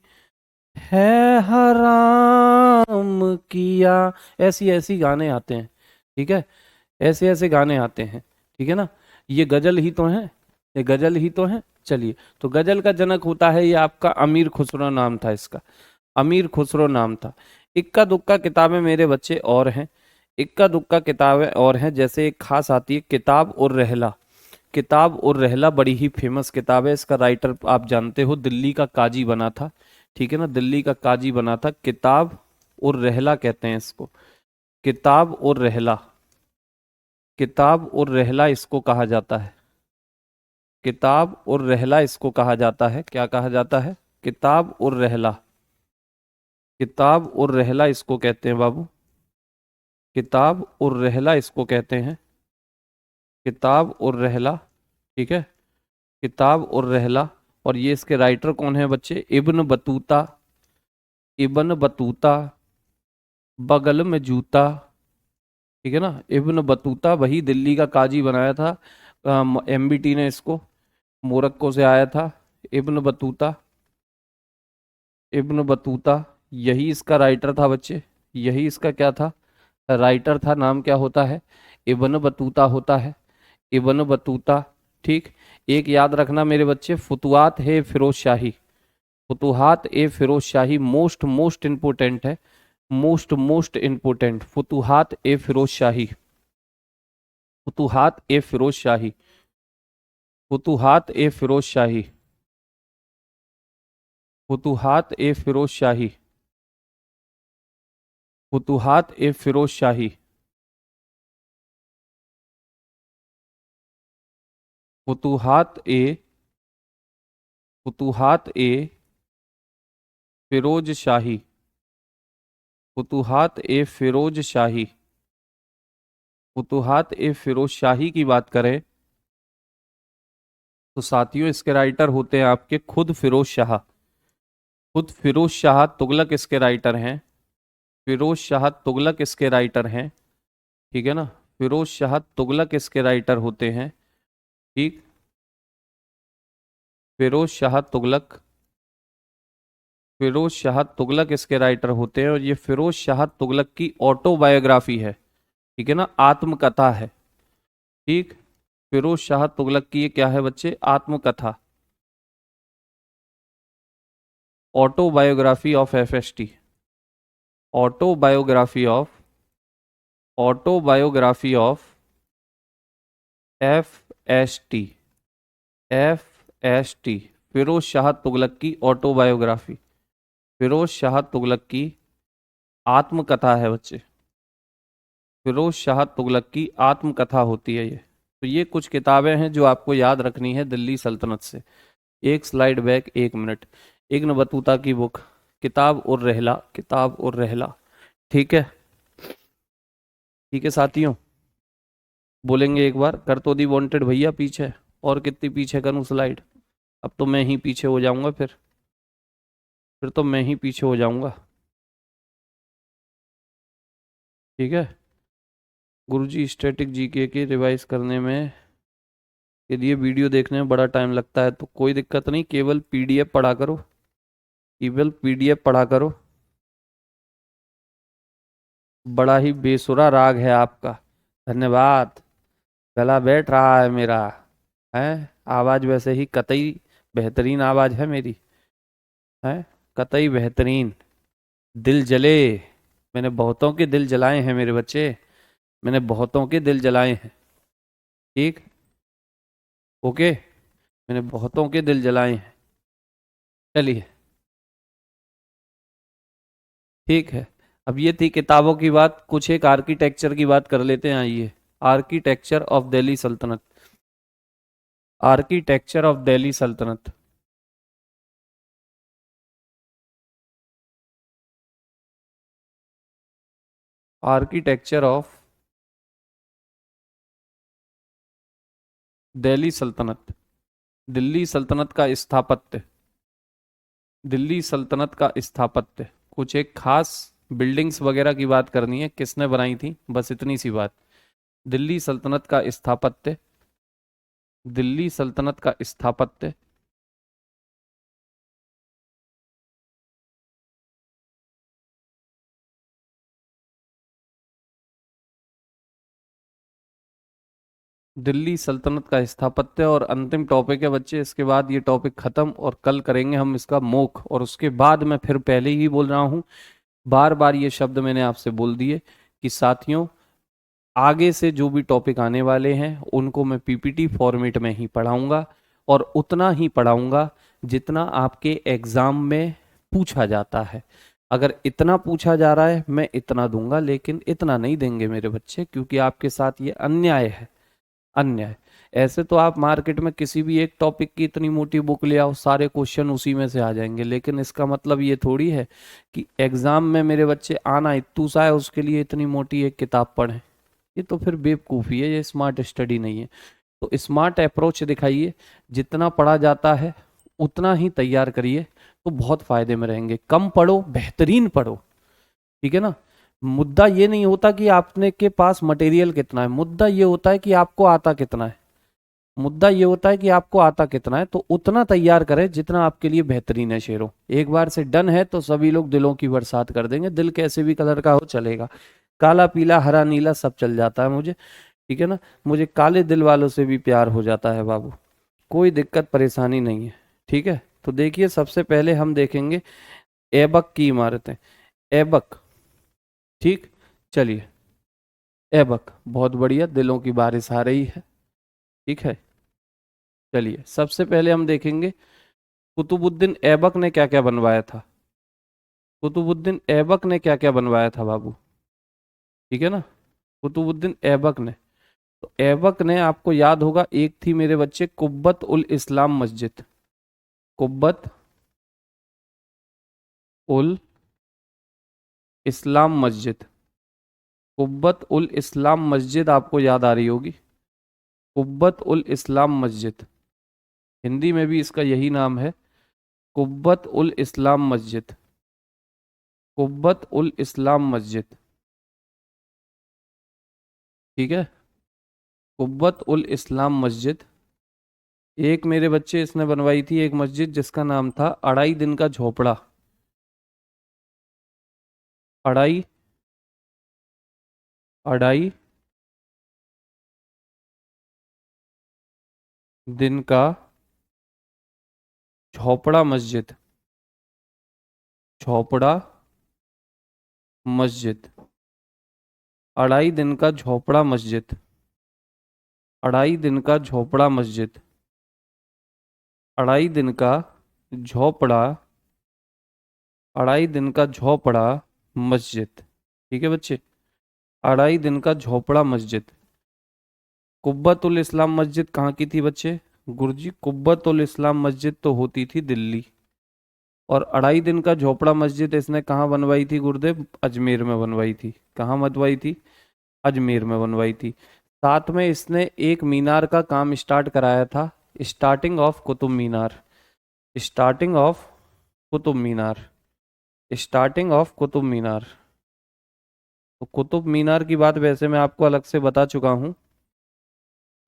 है हराम किया। ऐसी ऐसी गाने आते हैं, ठीक है, ऐसे ऐसे गाने आते हैं, ठीक है ना। ये गजल ही तो है, ये गजल ही तो है। चलिए, तो गजल का जनक होता है ये आपका अमीर खुसरो, नाम था इसका। अमीर खुसरो नाम था। इक्का दुक्का किताबें मेरे बच्चे और हैं। इक्का दुक्का किताबें और हैं, जैसे एक खास आती है किताब और रहला। किताब और रहला बड़ी ही फेमस किताब है। इसका राइटर आप जानते हो, दिल्ली का काजी बना था, ठीक है ना, दिल्ली का काजी बना था। किताब और रहला कहते हैं इसको, किताब और रहला। किताब और रहला इसको कहा जाता है। किताब और रहला इसको कहा जाता है। क्या कहा जाता है? किताब और रहला। किताब और रहला इसको कहते हैं बाबू। किताब और रहला इसको कहते हैं। किताब और रहला, ठीक है, किताब और रहला। और ये इसके राइटर कौन है बच्चे? Ibn Battuta. इब्न बतूता, बगल में जूता, ठीक है ना। इब्न बतूता वही दिल्ली का काजी बनाया था, एमबीटी ने इसको, मोरक्को से आया था इब्न बतूता। इब्न बतूता यही इसका राइटर था बच्चे, यही इसका क्या था, राइटर था। नाम क्या होता है, इब्न बतूता होता है, इब्न बतूता। ठीक। एक याद रखना मेरे बच्चे, फुतुहात है फिरोज शाही, फुतुहात ए फिरोज शाही मोस्ट मोस्ट इंपोर्टेंट है, मोस्ट मोस्ट इंपोर्टेंट, फुतुहात ए फिरोज शाही, फुतुहात ए फिरोज शाही, फुतुहात ए फिरोज शाही, फुतुहात ए फिरोज शाही, फुतुहात ए फिरोज शाही, फुतुहात ए, फुतुहात ए फिरोज शाही, फुतुहात ए फिरोज शाही, फुतुहात ए फिरोज शाही की बात करें तो साथियों इसके राइटर होते हैं आपके खुद फिरोज शाह, खुद फिरोज शाह तुगलक इसके राइटर हैं, फिरोज शाह तुगलक इसके राइटर हैं। ठीक है ना, फिरोज शाह तुगलक इसके राइटर होते हैं। ठीक। फिरोज शाह तुगलक, फिरोज शाह तुगलक इसके राइटर होते हैं, और ये फिरोज शाह तुगलक की ऑटोबायोग्राफी है। ठीक है ना, आत्मकथा है। ठीक। फिरोज शाह तुगलक की ये क्या है बच्चे, आत्मकथा, autobiography of FST, autobiography of, autobiography of FST, FST, Firoz Shah Tughlaq की ऑटोबायोग्राफी, फिरोज शाह तुगलक की आत्मकथा है बच्चे, फिरोज शाह तुगलक की आत्मकथा होती है ये। तो ये कुछ किताबें हैं जो आपको याद रखनी है दिल्ली सल्तनत से। एक slide back, 1 minute. Ibn Battuta की बुक, किताब और रहला, किताब और रहला। ठीक है, ठीक है साथियों, बोलेंगे एक बार, कर तो दी वांटेड भैया पीछे, और कितनी पीछे करूं स्लाइड, अब तो मैं ही पीछे हो जाऊंगा, फिर तो मैं ही पीछे हो जाऊंगा। ठीक है गुरुजी, स्टैटिक जीके के रिवाइज करने में के लिए वीडियो देखने में बड़ा टाइम लगता है, तो कोई दिक्कत नहीं, केवल पीडीएफ पढ़ा करो, केवल पीडीएफ पढ़ा करो। बड़ा ही बेसुरा राग है आपका, धन्यवाद। गला बैठ रहा है मेरा, है आवाज वैसे ही कतई बेहतरीन आवाज है मेरी, है कतई बेहतरीन। दिल जले, मैंने बहुतों के दिल जलाए हैं मेरे बच्चे, मैंने बहुतों के दिल जलाए हैं। ठीक। ओके, मैंने बहुतों के दिल जलाए हैं। चलिए, ठीक है। अब ये थी किताबों की बात, कुछ एक आर्किटेक्चर की बात कर लेते हैं, आइए। आर्किटेक्चर ऑफ दिल्ली सल्तनत, आर्किटेक्चर ऑफ दिल्ली सल्तनत, आर्किटेक्चर ऑफ दिल्ली सल्तनत, दिल्ली सल्तनत का स्थापत्य, दिल्ली सल्तनत का स्थापत्य, कुछ एक खास बिल्डिंग्स वगैरह की बात करनी है, किसने बनाई थी, बस इतनी सी बात। दिल्ली सल्तनत का स्थापत्य, दिल्ली सल्तनत का स्थापत्य, दिल्ली सल्तनत का स्थापत्य। और अंतिम टॉपिक है बच्चे, इसके बाद ये टॉपिक खत्म, और कल करेंगे हम इसका मोख। और उसके बाद मैं फिर पहले ही बोल रहा हूं, बार बार ये शब्द मैंने आपसे बोल दिए कि साथियों आगे से जो भी टॉपिक आने वाले हैं उनको मैं पीपीटी फॉर्मेट में ही पढ़ाऊंगा, और उतना ही पढ़ाऊंगा जितना आपके एग्जाम में पूछा जाता है। अगर इतना पूछा जा रहा है मैं इतना दूंगा, लेकिन इतना नहीं देंगे मेरे बच्चे, क्योंकि आपके साथ ये अन्याय है, अन्याय। ऐसे तो आप मार्केट में किसी भी एक टॉपिक की इतनी मोटी बुक ले आओ, सारे क्वेश्चन उसी में से आ जाएंगे, लेकिन इसका मतलब ये थोड़ी है कि एग्जाम में मेरे बच्चे आना इतू सा है उसके लिए इतनी मोटी एक किताब पढ़ें। ये तो फिर बेवकूफ़ी है, ये स्मार्ट स्टडी नहीं है। तो स्मार्ट अप्रोच दिखाइए, जितना पढ़ा जाता है उतना ही तैयार करिए, तो बहुत फायदे में रहेंगे। कम पढ़ो, बेहतरीन पढ़ो, ठीक है ना। मुद्दा ये नहीं होता कि आपने के पास मटेरियल कितना है, मुद्दा ये होता है कि आपको आता कितना है। मुद्दा ये होता है कि आपको आता कितना है, तो उतना तैयार करें जितना आपके लिए बेहतरीन है शेरों। एक बार से डन है तो सभी लोग दिलों की बरसात कर देंगे, दिल कैसे भी कलर का हो चलेगा, काला पीला हरा नीला सब चल जाता है मुझे, ठीक है ना। मुझे काले दिल वालों से भी प्यार हो जाता है बाबू, कोई दिक्कत परेशानी नहीं है, ठीक है। तो देखिए सबसे पहले हम देखेंगे ऐबक की इमारतें। ऐबक, ठीक, चलिए। ऐबक बहुत बढ़िया, दिलों की बारिश आ रही है, ठीक है। चलिए सबसे पहले हम देखेंगे कुतुबुद्दीन ऐबक ने क्या क्या बनवाया था। कुतुबुद्दीन ऐबक ने क्या क्या बनवाया था बाबू, ठीक है ना। कुतुबुद्दीन ऐबक ने, तो ऐबक ने आपको याद होगा एक थी मेरे बच्चे कुब्बत उल इस्लाम मस्जिद। कुब्बत उल इस्लाम मस्जिद, कुब्बत उल इस्लाम मस्जिद आपको याद आ रही होगी। कुब्बत उल इस्लाम मस्जिद, हिंदी में भी इसका यही नाम है, कुब्बत उल इस्लाम मस्जिद। कुब्बत उल इस्लाम मस्जिद, ठीक है। कुब्बत उल इस्लाम मस्जिद। एक मेरे बच्चे इसने बनवाई थी एक मस्जिद जिसका नाम था अढ़ाई दिन का झोपड़ा। अढ़ाई, अढ़ाई दिन का झोपड़ा मस्जिद, झोपड़ा मस्जिद, अढ़ाई दिन का झोपड़ा मस्जिद, अढ़ाई दिन का झोपड़ा मस्जिद, अढ़ाई दिन का झोपड़ा, अढ़ाई दिन का झोपड़ा मस्जिद, ठीक है बच्चे। अढ़ाई दिन का झोपड़ा मस्जिद। कुब्बत उल इस्लाम मस्जिद कहाँ की थी बच्चे, गुरुजी कुब्बत उल इस्लाम मस्जिद तो होती थी दिल्ली, और अढ़ाई दिन का झोपड़ा मस्जिद इसने कहाँ बनवाई थी गुरुदेव, अजमेर में बनवाई थी। कहाँ बनवाई थी, अजमेर में बनवाई थी। साथ में इसने एक मीनार का काम स्टार्ट कराया था, starting of Qutub Minar, starting of Qutub Minar, starting of Qutub Minar. तो कुतुब मीनार की बात वैसे मैं आपको अलग से बता चुका हूँ,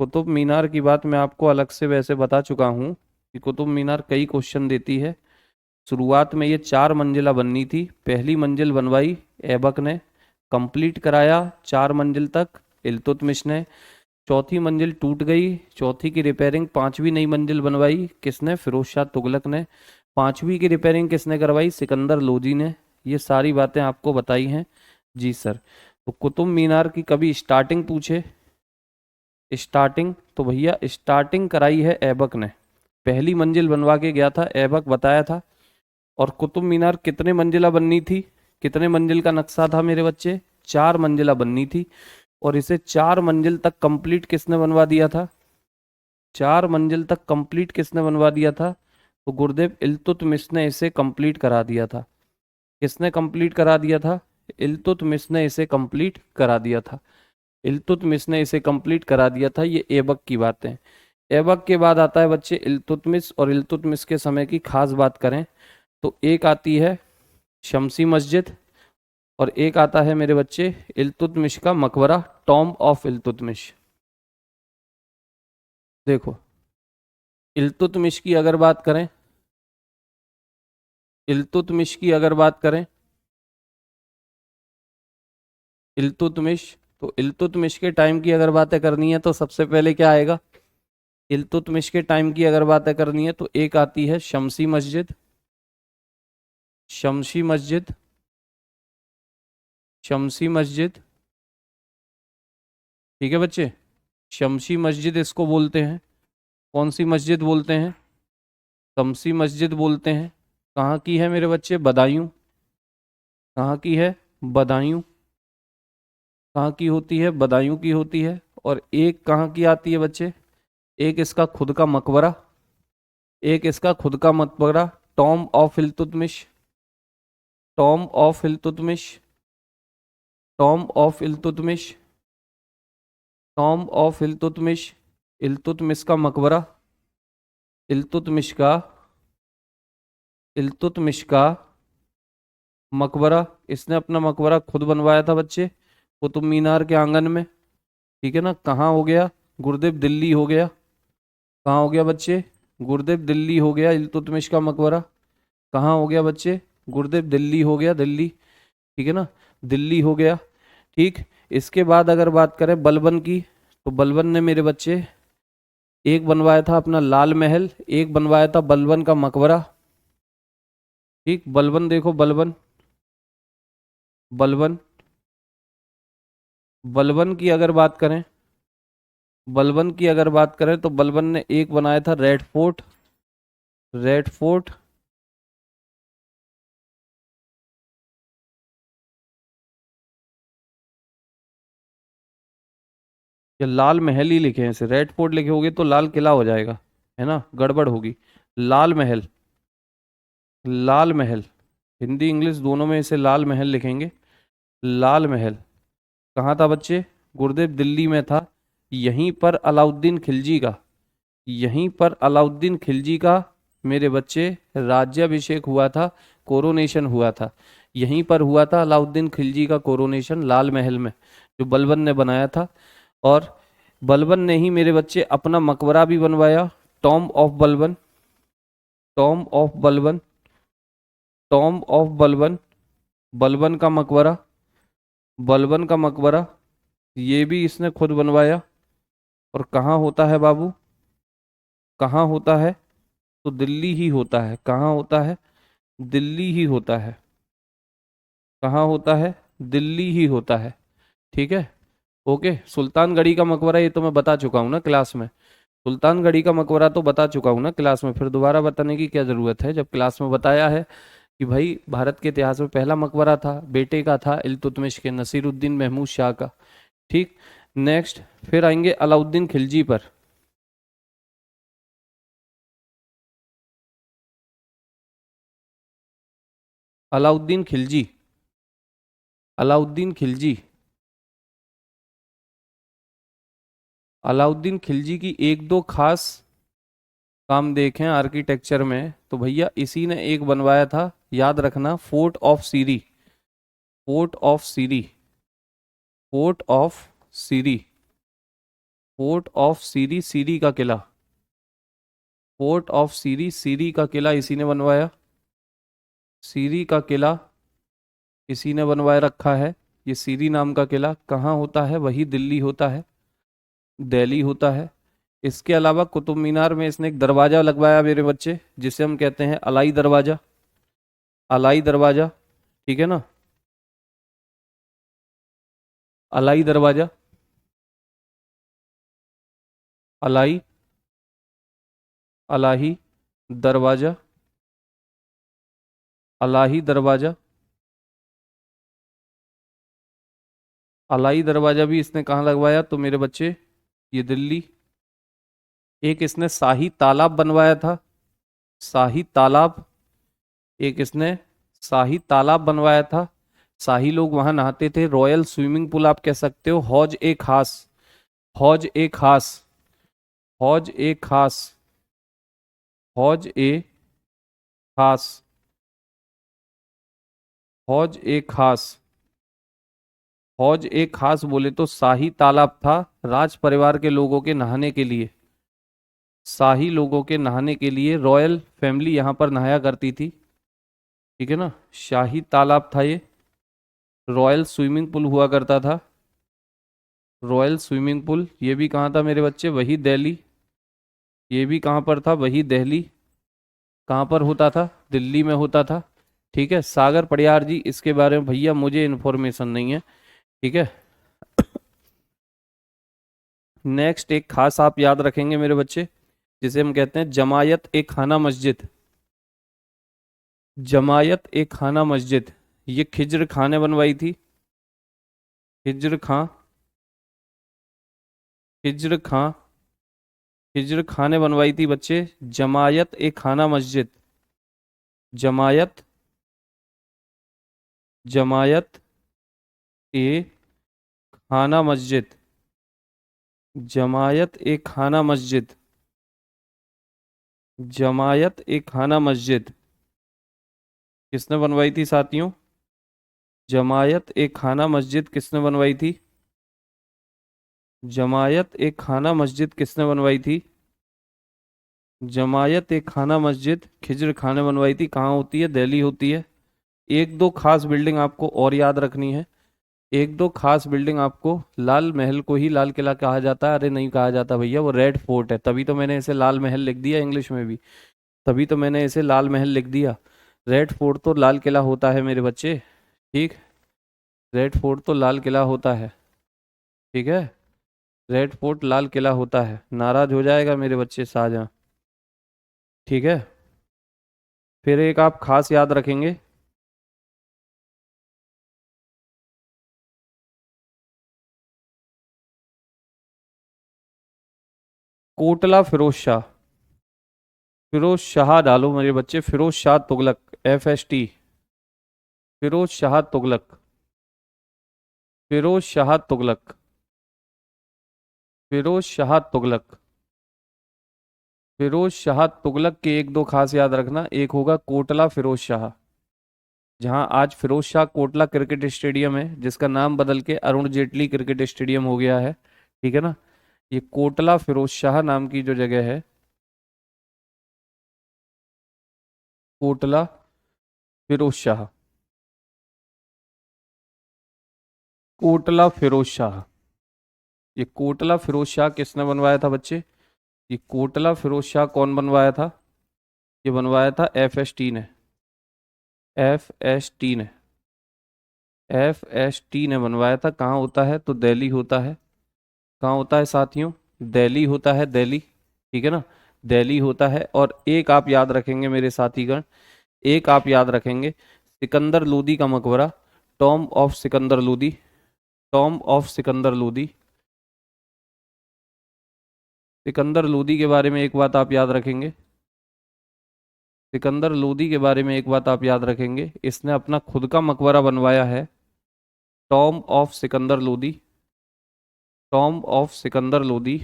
कुतुब मीनार की बात मैं आपको अलग से वैसे बता चुका हूँ कि कुतुब मीनार कई क्वेश्चन देती है। शुरुआत में ये 4 मंजिला बननी थी, पहली मंजिल बनवाई ऐबक ने, कंप्लीट कराया 4 मंजिल तक इल्तुतमिश ने। चौथी मंजिल टूट गई, चौथी की रिपेयरिंग पांचवी नई मंजिल बनवाई किसने, फिरोज शाह तुगलक ने। पांचवी की रिपेयरिंग किसने करवाई, सिकंदर लोधी ने। ये सारी बातें आपको बताई हैं जी सर। तो कुतुब मीनार की कभी स्टार्टिंग पूछे, स्टार्टिंग तो भैया स्टार्टिंग कराई है ऐबक ने, पहली मंजिल बनवा के गया था ऐबक, बताया था। और कुतुब मीनार कितने मंजिला बननी थी, कितने मंजिल का नक्शा था मेरे बच्चे, 4 मंजिला बननी थी। और इसे 4 मंजिल तक कंप्लीट किसने बनवा दिया था, 4 मंजिल तक कंप्लीट किसने बनवा दिया था, तो गुरुदेव इल्तुतमिश ने इसे कंप्लीट करा दिया था। किसने कंप्लीट करा दिया था, इल्तुतमिश ने इसे कंप्लीट करा दिया था। इल्तुतमिश ने इसे कंप्लीट करा दिया था। ये ऐबक की बातें। ऐबक के बाद आता है बच्चे इल्तुतमिश, और इल्तुतमिश के समय की खास बात करें तो एक आती है शमसी मस्जिद, और एक आता है मेरे बच्चे इल्तुतमिश का मकबरा, टॉम्ब ऑफ इल्तुतमिश। देखो इल्तुतमिश की अगर बात करें, इल्तुतमिश की अगर बात करें, इल्तुतमिश, तो इल्तुतमिश के टाइम की अगर बातें करनी है तो सबसे पहले क्या आएगा, इल्तुतमिश के टाइम की अगर बातें करनी है तो एक आती है शमसी मस्जिद, शमसी मस्जिद, शमसी मस्जिद, ठीक है बच्चे। शमसी मस्जिद इसको बोलते हैं, कौन सी मस्जिद बोलते हैं, शमसी मस्जिद बोलते हैं। कहाँ की है मेरे बच्चे, बदायूं। कहाँ की है, बदायूं। कहाँ की होती है, बदायूं की होती है। और एक कहाँ की आती है बच्चे, एक इसका खुद का मकबरा, एक इसका खुद का मकबरा, Tom of Iltutmish, Tom of Iltutmish, Tom of Iltutmish, Tom of Iltutmish, Iltutmish का मकबरा, इल्तुतमिश का, इल्तुतमिश का मकबरा, इसने अपना मकबरा खुद बनवाया था बच्चे, कुतुब मीनार के आंगन में। ठीक है ना, कहाँ हो गया? गुरुदेव दिल्ली हो गया। कहाँ हो गया बच्चे? गुरुदेव दिल्ली हो गया इल्तुतमिश का मकबरा। कहाँ हो गया बच्चे? गुरुदेव दिल्ली हो गया, दिल्ली। ठीक है ना, दिल्ली हो गया। ठीक। इसके बाद अगर बात करें बलबन की, तो बलबन ने मेरे बच्चे एक बनवाया था अपना लाल महल, एक बनवाया था बलबन का मकबरा। ठीक, बलबन देखो, बलबन, बलबन, बलबन की अगर बात करें, बलबन की अगर बात करें तो बलबन ने एक बनाया था रेड फोर्ट, रेड फोर्ट। या लाल महल ही लिखे हैं, इसे रेड फोर्ट लिखे होगे तो लाल किला हो जाएगा, है ना, गड़बड़ होगी। लाल महल, लाल महल, हिंदी इंग्लिश दोनों में इसे लाल महल लिखेंगे। लाल महल कहाँ था बच्चे? गुरुदेव दिल्ली में था। यहीं पर अलाउद्दीन खिलजी का, यहीं पर अलाउद्दीन खिलजी का मेरे बच्चे राज्याभिषेक हुआ था, कोरोनेशन हुआ था। यहीं पर हुआ था अलाउद्दीन खिलजी का कोरोनेशन, लाल महल में, जो बलबन ने बनाया था। और बलबन ने ही मेरे बच्चे अपना मकबरा भी बनवाया, Tom of Balban, Tom of Balban, Tom of Balban, Balban का मकबरा, बलबन का मकबरा, ये भी इसने खुद बनवाया। और कहाँ होता है बाबू? कहाँ होता है? तो दिल्ली ही होता है। कहाँ होता है? दिल्ली ही होता है। कहाँ होता है? दिल्ली ही होता है। ठीक है, ओके। सुल्तानगढ़ी का मकबरा ये तो मैं बता चुका हूँ ना क्लास में, सुल्तानगढ़ी का मकबरा तो बता चुका हूँ ना क्लास में, फिर दोबारा बताने की क्या ज़रूरत है, जब क्लास में बताया है कि भाई भारत के इतिहास में पहला मकबरा था, बेटे का था, इल्तुतमिश के, नसीरुद्दीन महमूद शाह का। ठीक। नेक्स्ट, फिर आएंगे अलाउद्दीन खिलजी पर। अलाउद्दीन खिलजी, अलाउद्दीन खिलजी, अलाउद्दीन खिलजी की एक दो खास काम देखें आर्किटेक्चर में तो भैया इसी ने एक बनवाया था, याद रखना, fort of Siri, fort of Siri, fort of Siri, fort of Siri, Siri का किला, फोर्ट ऑफ सीरी, सीरी का किला इसी ने बनवाया, सीरी का किला इसी ने बनवाए रखा है। ये सीरी नाम का किला कहाँ होता है? वही दिल्ली होता है, दिल्ली होता है। इसके अलावा कुतुब मीनार में इसने एक दरवाजा लगवाया मेरे बच्चे, जिसे हम कहते हैं अलाई दरवाजा, अलाई दरवाजा। ठीक है ना, अलाई दरवाजा, अलाई, अलाही दरवाजा, अलाही दरवाजा, अलाई दरवाजा भी इसने कहाँ लगवाया तो मेरे बच्चे ये दिल्ली। एक इसने शाही तालाब बनवाया था, शाही तालाब, एक इसने शाही तालाब बनवाया था। शाही लोग वहां नहाते थे, रॉयल स्विमिंग पूल आप कह सकते हो। हौज ए खास, हौज ए खास, हौज ए खास, हौज ए खास, हौज ए खास, हौज ए खास बोले तो शाही तालाब था, राज परिवार के लोगों के नहाने के लिए, शाही लोगों के नहाने के लिए, रॉयल फैमिली यहाँ पर नहाया करती थी। ठीक है ना, शाही तालाब था ये, रॉयल स्विमिंग पूल हुआ करता था, रॉयल स्विमिंग पूल। ये भी कहाँ था मेरे बच्चे? वही दिल्ली। ये भी कहाँ पर था? वही दिल्ली। कहाँ पर होता था? दिल्ली में होता था। ठीक है, सागर पड़ियार जी, इसके बारे में भैया मुझे इन्फॉर्मेशन नहीं है। ठीक है। नेक्स्ट एक खास आप याद रखेंगे मेरे बच्चे, जिसे हम कहते हैं जमायत ए खाना मस्जिद, जमायत ए खाना मस्जिद। ये खिज्र खां ने बनवाई थी, खिज्र खां, खिज्र खां, खिज्र खां ने बनवाई थी बच्चे जमायत ए खाना मस्जिद, जमायत, जमायत ए खाना मस्जिद, जमायत ए खाना मस्जिद, जमायत ए खाना मस्जिद किसने बनवाई थी साथियों? जमायत ए खाना मस्जिद किसने बनवाई थी? जमायत ए खाना मस्जिद किसने बनवाई थी? जमायत ए खाना मस्जिद खिज्र खान ने बनवाई थी। कहाँ होती है? दिल्ली होती है। एक दो खास बिल्डिंग आपको और याद रखनी है। एक दो खास बिल्डिंग आपको, लाल महल को ही लाल किला कहा जाता है। अरे नहीं कहा जाता भैया, वो रेड फोर्ट है, तभी तो मैंने इसे लाल महल लिख दिया इंग्लिश में भी। तभी तो मैंने इसे लाल महल लिख दिया। रेड फोर्ट तो लाल किला होता है मेरे बच्चे। ठीक। रेड फोर्ट तो लाल किला होता है। ठीक है। रेड फोर्ट लाल किला होता है। नाराज हो जाएगा मेरे बच्चे शाहजहां। ठीक है। फिर एक आप खास याद रखेंगे। कोटला फिरोज शाह। फिरोज शाह डालो मेरे बच्चे, फिरोज शाह तुगलक, FST। फिरोज शाह तुगलक। फिरोज शाह तुगलक। फिरोज शाह तुगलक। फिरोज शाह तुगलक के एक दो खास याद रखना। एक होगा कोटला फिरोज शाह, जहां आज फिरोज शाह कोटला क्रिकेट स्टेडियम है, जिसका नाम बदल के अरुण जेटली क्रिकेट स्टेडियम हो गया है। ठीक है ना। ये कोटला फिरोज शाह नाम की जो जगह है, कोटला फिरोज शाह। कोटला फिरोज शाह। ये कोटला फिरोज शाह किसने बनवाया था बच्चे? ये कोटला फिरोज शाह कौन बनवाया था? ये बनवाया था FST ने। FST ने। FST ने बनवाया था। कहाँ होता है? तो दिल्ली होता है। कहाँ होता है साथियों? दिल्ली होता है, दिल्ली। ठीक है ना। दिल्ली होता है। और एक आप याद रखेंगे मेरे साथीगण, एक आप याद रखेंगे, सिकंदर लोदी का मकबरा, Tom of Sikandar Lodi. Tom of Sikandar Lodi. Sikandar Lodi के बारे में एक बात आप याद रखेंगे। सिकंदर लोदी के बारे में एक बात आप याद रखेंगे, इसने अपना खुद का मकबरा बनवाया है। Tom of Sikandar Lodi. Tom of Sikandar Lodi.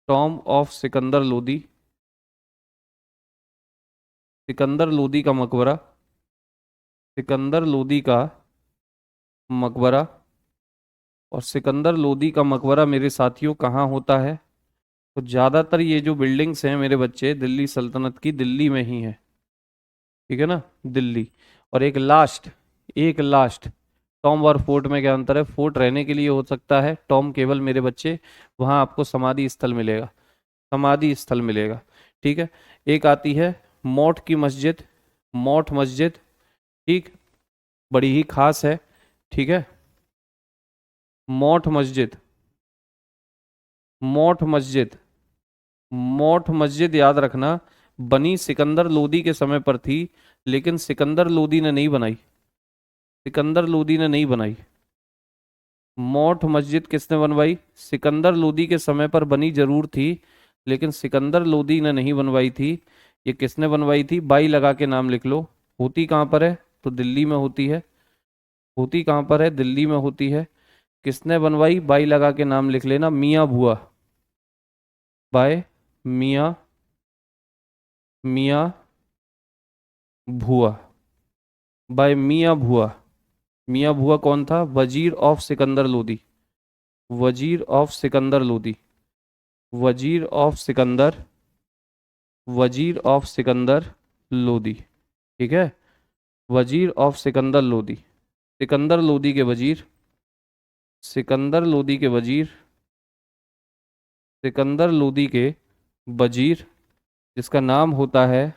Tom of Sikandar Lodi. Sikandar Lodi का मकबरा। सिकंदर लोदी का मकबरा। और सिकंदर लोदी का मकबरा मेरे साथियों कहाँ होता है? तो ज़्यादातर ये जो बिल्डिंग्स हैं मेरे बच्चे, दिल्ली सल्तनत की दिल्ली में ही है। ठीक है ना, दिल्ली। और एक लास्ट टॉम और फोर्ट में क्या अंतर है? फोर्ट रहने के लिए हो सकता है, टॉम केवल मेरे बच्चे वहाँ आपको समाधि स्थल मिलेगा। समाधि स्थल मिलेगा। ठीक है। एक आती है मौट की मस्जिद। मौट मस्जिद। ठीक। बड़ी ही खास है। ठीक है। मौट मस्जिद। मौट मस्जिद। मौट मस्जिद याद रखना, बनी सिकंदर लोदी के समय पर थी, लेकिन सिकंदर लोदी ने नहीं बनाई। सिकंदर लोदी ने नहीं बनाई। मौट मस्जिद किसने बनवाई? सिकंदर लोदी के समय पर बनी जरूर थी, लेकिन सिकंदर लोदी ने नहीं बनवाई थी। ये किसने बनवाई थी? बाई लगा के नाम लिख लो। होती कहाँ पर है? तो दिल्ली में होती है। होती कहाँ पर है? दिल्ली में होती है। किसने बनवाई? बाई लगा के नाम लिख लेना, मियाँ भुआ। बाय मियाँ। मियाँ भुआ। बाय मियाँ भुआ। मियाँ भुआ कौन था? वजीर ऑफ सिकंदर लोदी। वजीर ऑफ सिकंदर लोदी। वजीर ऑफ सिकंदर। वजीर ऑफ सिकंदर लोदी। ठीक है। वजीर ऑफ सिकंदर लोदी। सिकंदर लोदी के वजीर। सिकंदर लोदी के वजीर। सिकंदर लोदी के वजीर, जिसका नाम होता है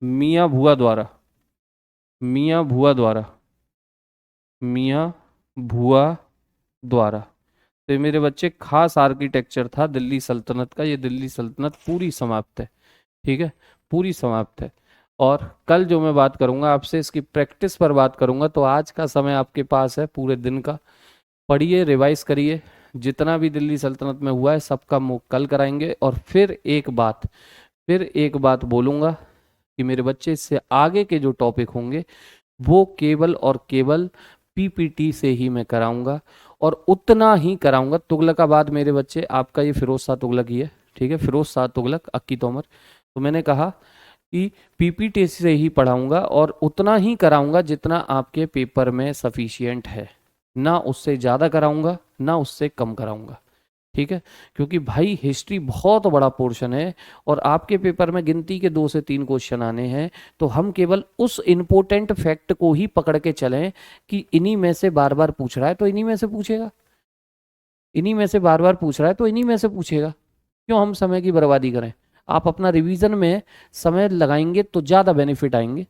मियाँ भुआ द्वारा। मियाँ भुआ द्वारा। मियाँ भुआ द्वारा। तो ये मेरे बच्चे खास आर्किटेक्चर था दिल्ली सल्तनत का। ये दिल्ली सल्तनत पूरी समाप्त है। ठीक है। पूरी समाप्त है। और कल जो मैं बात करूंगा आपसे, इसकी प्रैक्टिस पर बात करूंगा। तो आज का समय आपके पास है पूरे दिन का। पढ़िए, रिवाइज करिए, जितना भी दिल्ली सल्तनत में हुआ है सबका मुंह कल कराएंगे। और फिर एक बात बोलूंगा कि मेरे बच्चे, इससे आगे के जो टॉपिक होंगे वो केवल और केवल PPT से ही मैं कराऊंगा, और उतना ही कराऊंगा। तुगलकाबाद मेरे बच्चे आपका ये फिरोज शाह तुगलक ही है। ठीक है, फिरोज शाह तुगलक, अक्की तोमर। तो मैंने कहा कि पीपीटी से ही पढ़ाऊंगा और उतना ही कराऊंगा जितना आपके पेपर में सफिशिएंट है, ना उससे ज़्यादा कराऊंगा ना उससे कम कराऊंगा, ठीक है। क्योंकि भाई हिस्ट्री बहुत बड़ा पोर्शन है और आपके पेपर में गिनती के 2 से 3 क्वेश्चन आने हैं, तो हम केवल उस इम्पोर्टेंट फैक्ट को ही पकड़ के चलें कि इन्हीं में से बार बार पूछ रहा है तो इन्हीं में से पूछेगा, इन्हीं में से बार बार पूछ रहा है तो इन्हीं में से पूछेगा। क्यों हम समय की बर्बादी करें? आप अपना रिवीजन में समय लगाएंगे तो ज़्यादा बेनिफिट आएंगे,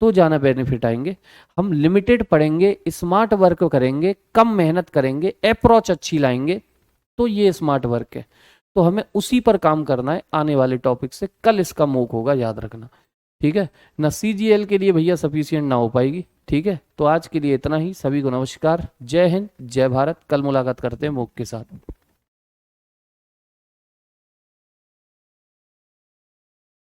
तो ज़्यादा बेनिफिट आएंगे। हम लिमिटेड पढ़ेंगे, स्मार्ट वर्क करेंगे, कम मेहनत करेंगे, अप्रोच अच्छी लाएंगे, तो ये स्मार्ट वर्क है। तो हमें उसी पर काम करना है आने वाले टॉपिक से। कल इसका मूक होगा, याद रखना, ठीक है ना। सीजीएल के लिए भैया सफिशिएंट ना हो पाएगी, ठीक है। तो आज के लिए इतना ही। सभी को नमस्कार, जय हिंद, जय भारत। कल मुलाकात करते हैं मूक के साथ।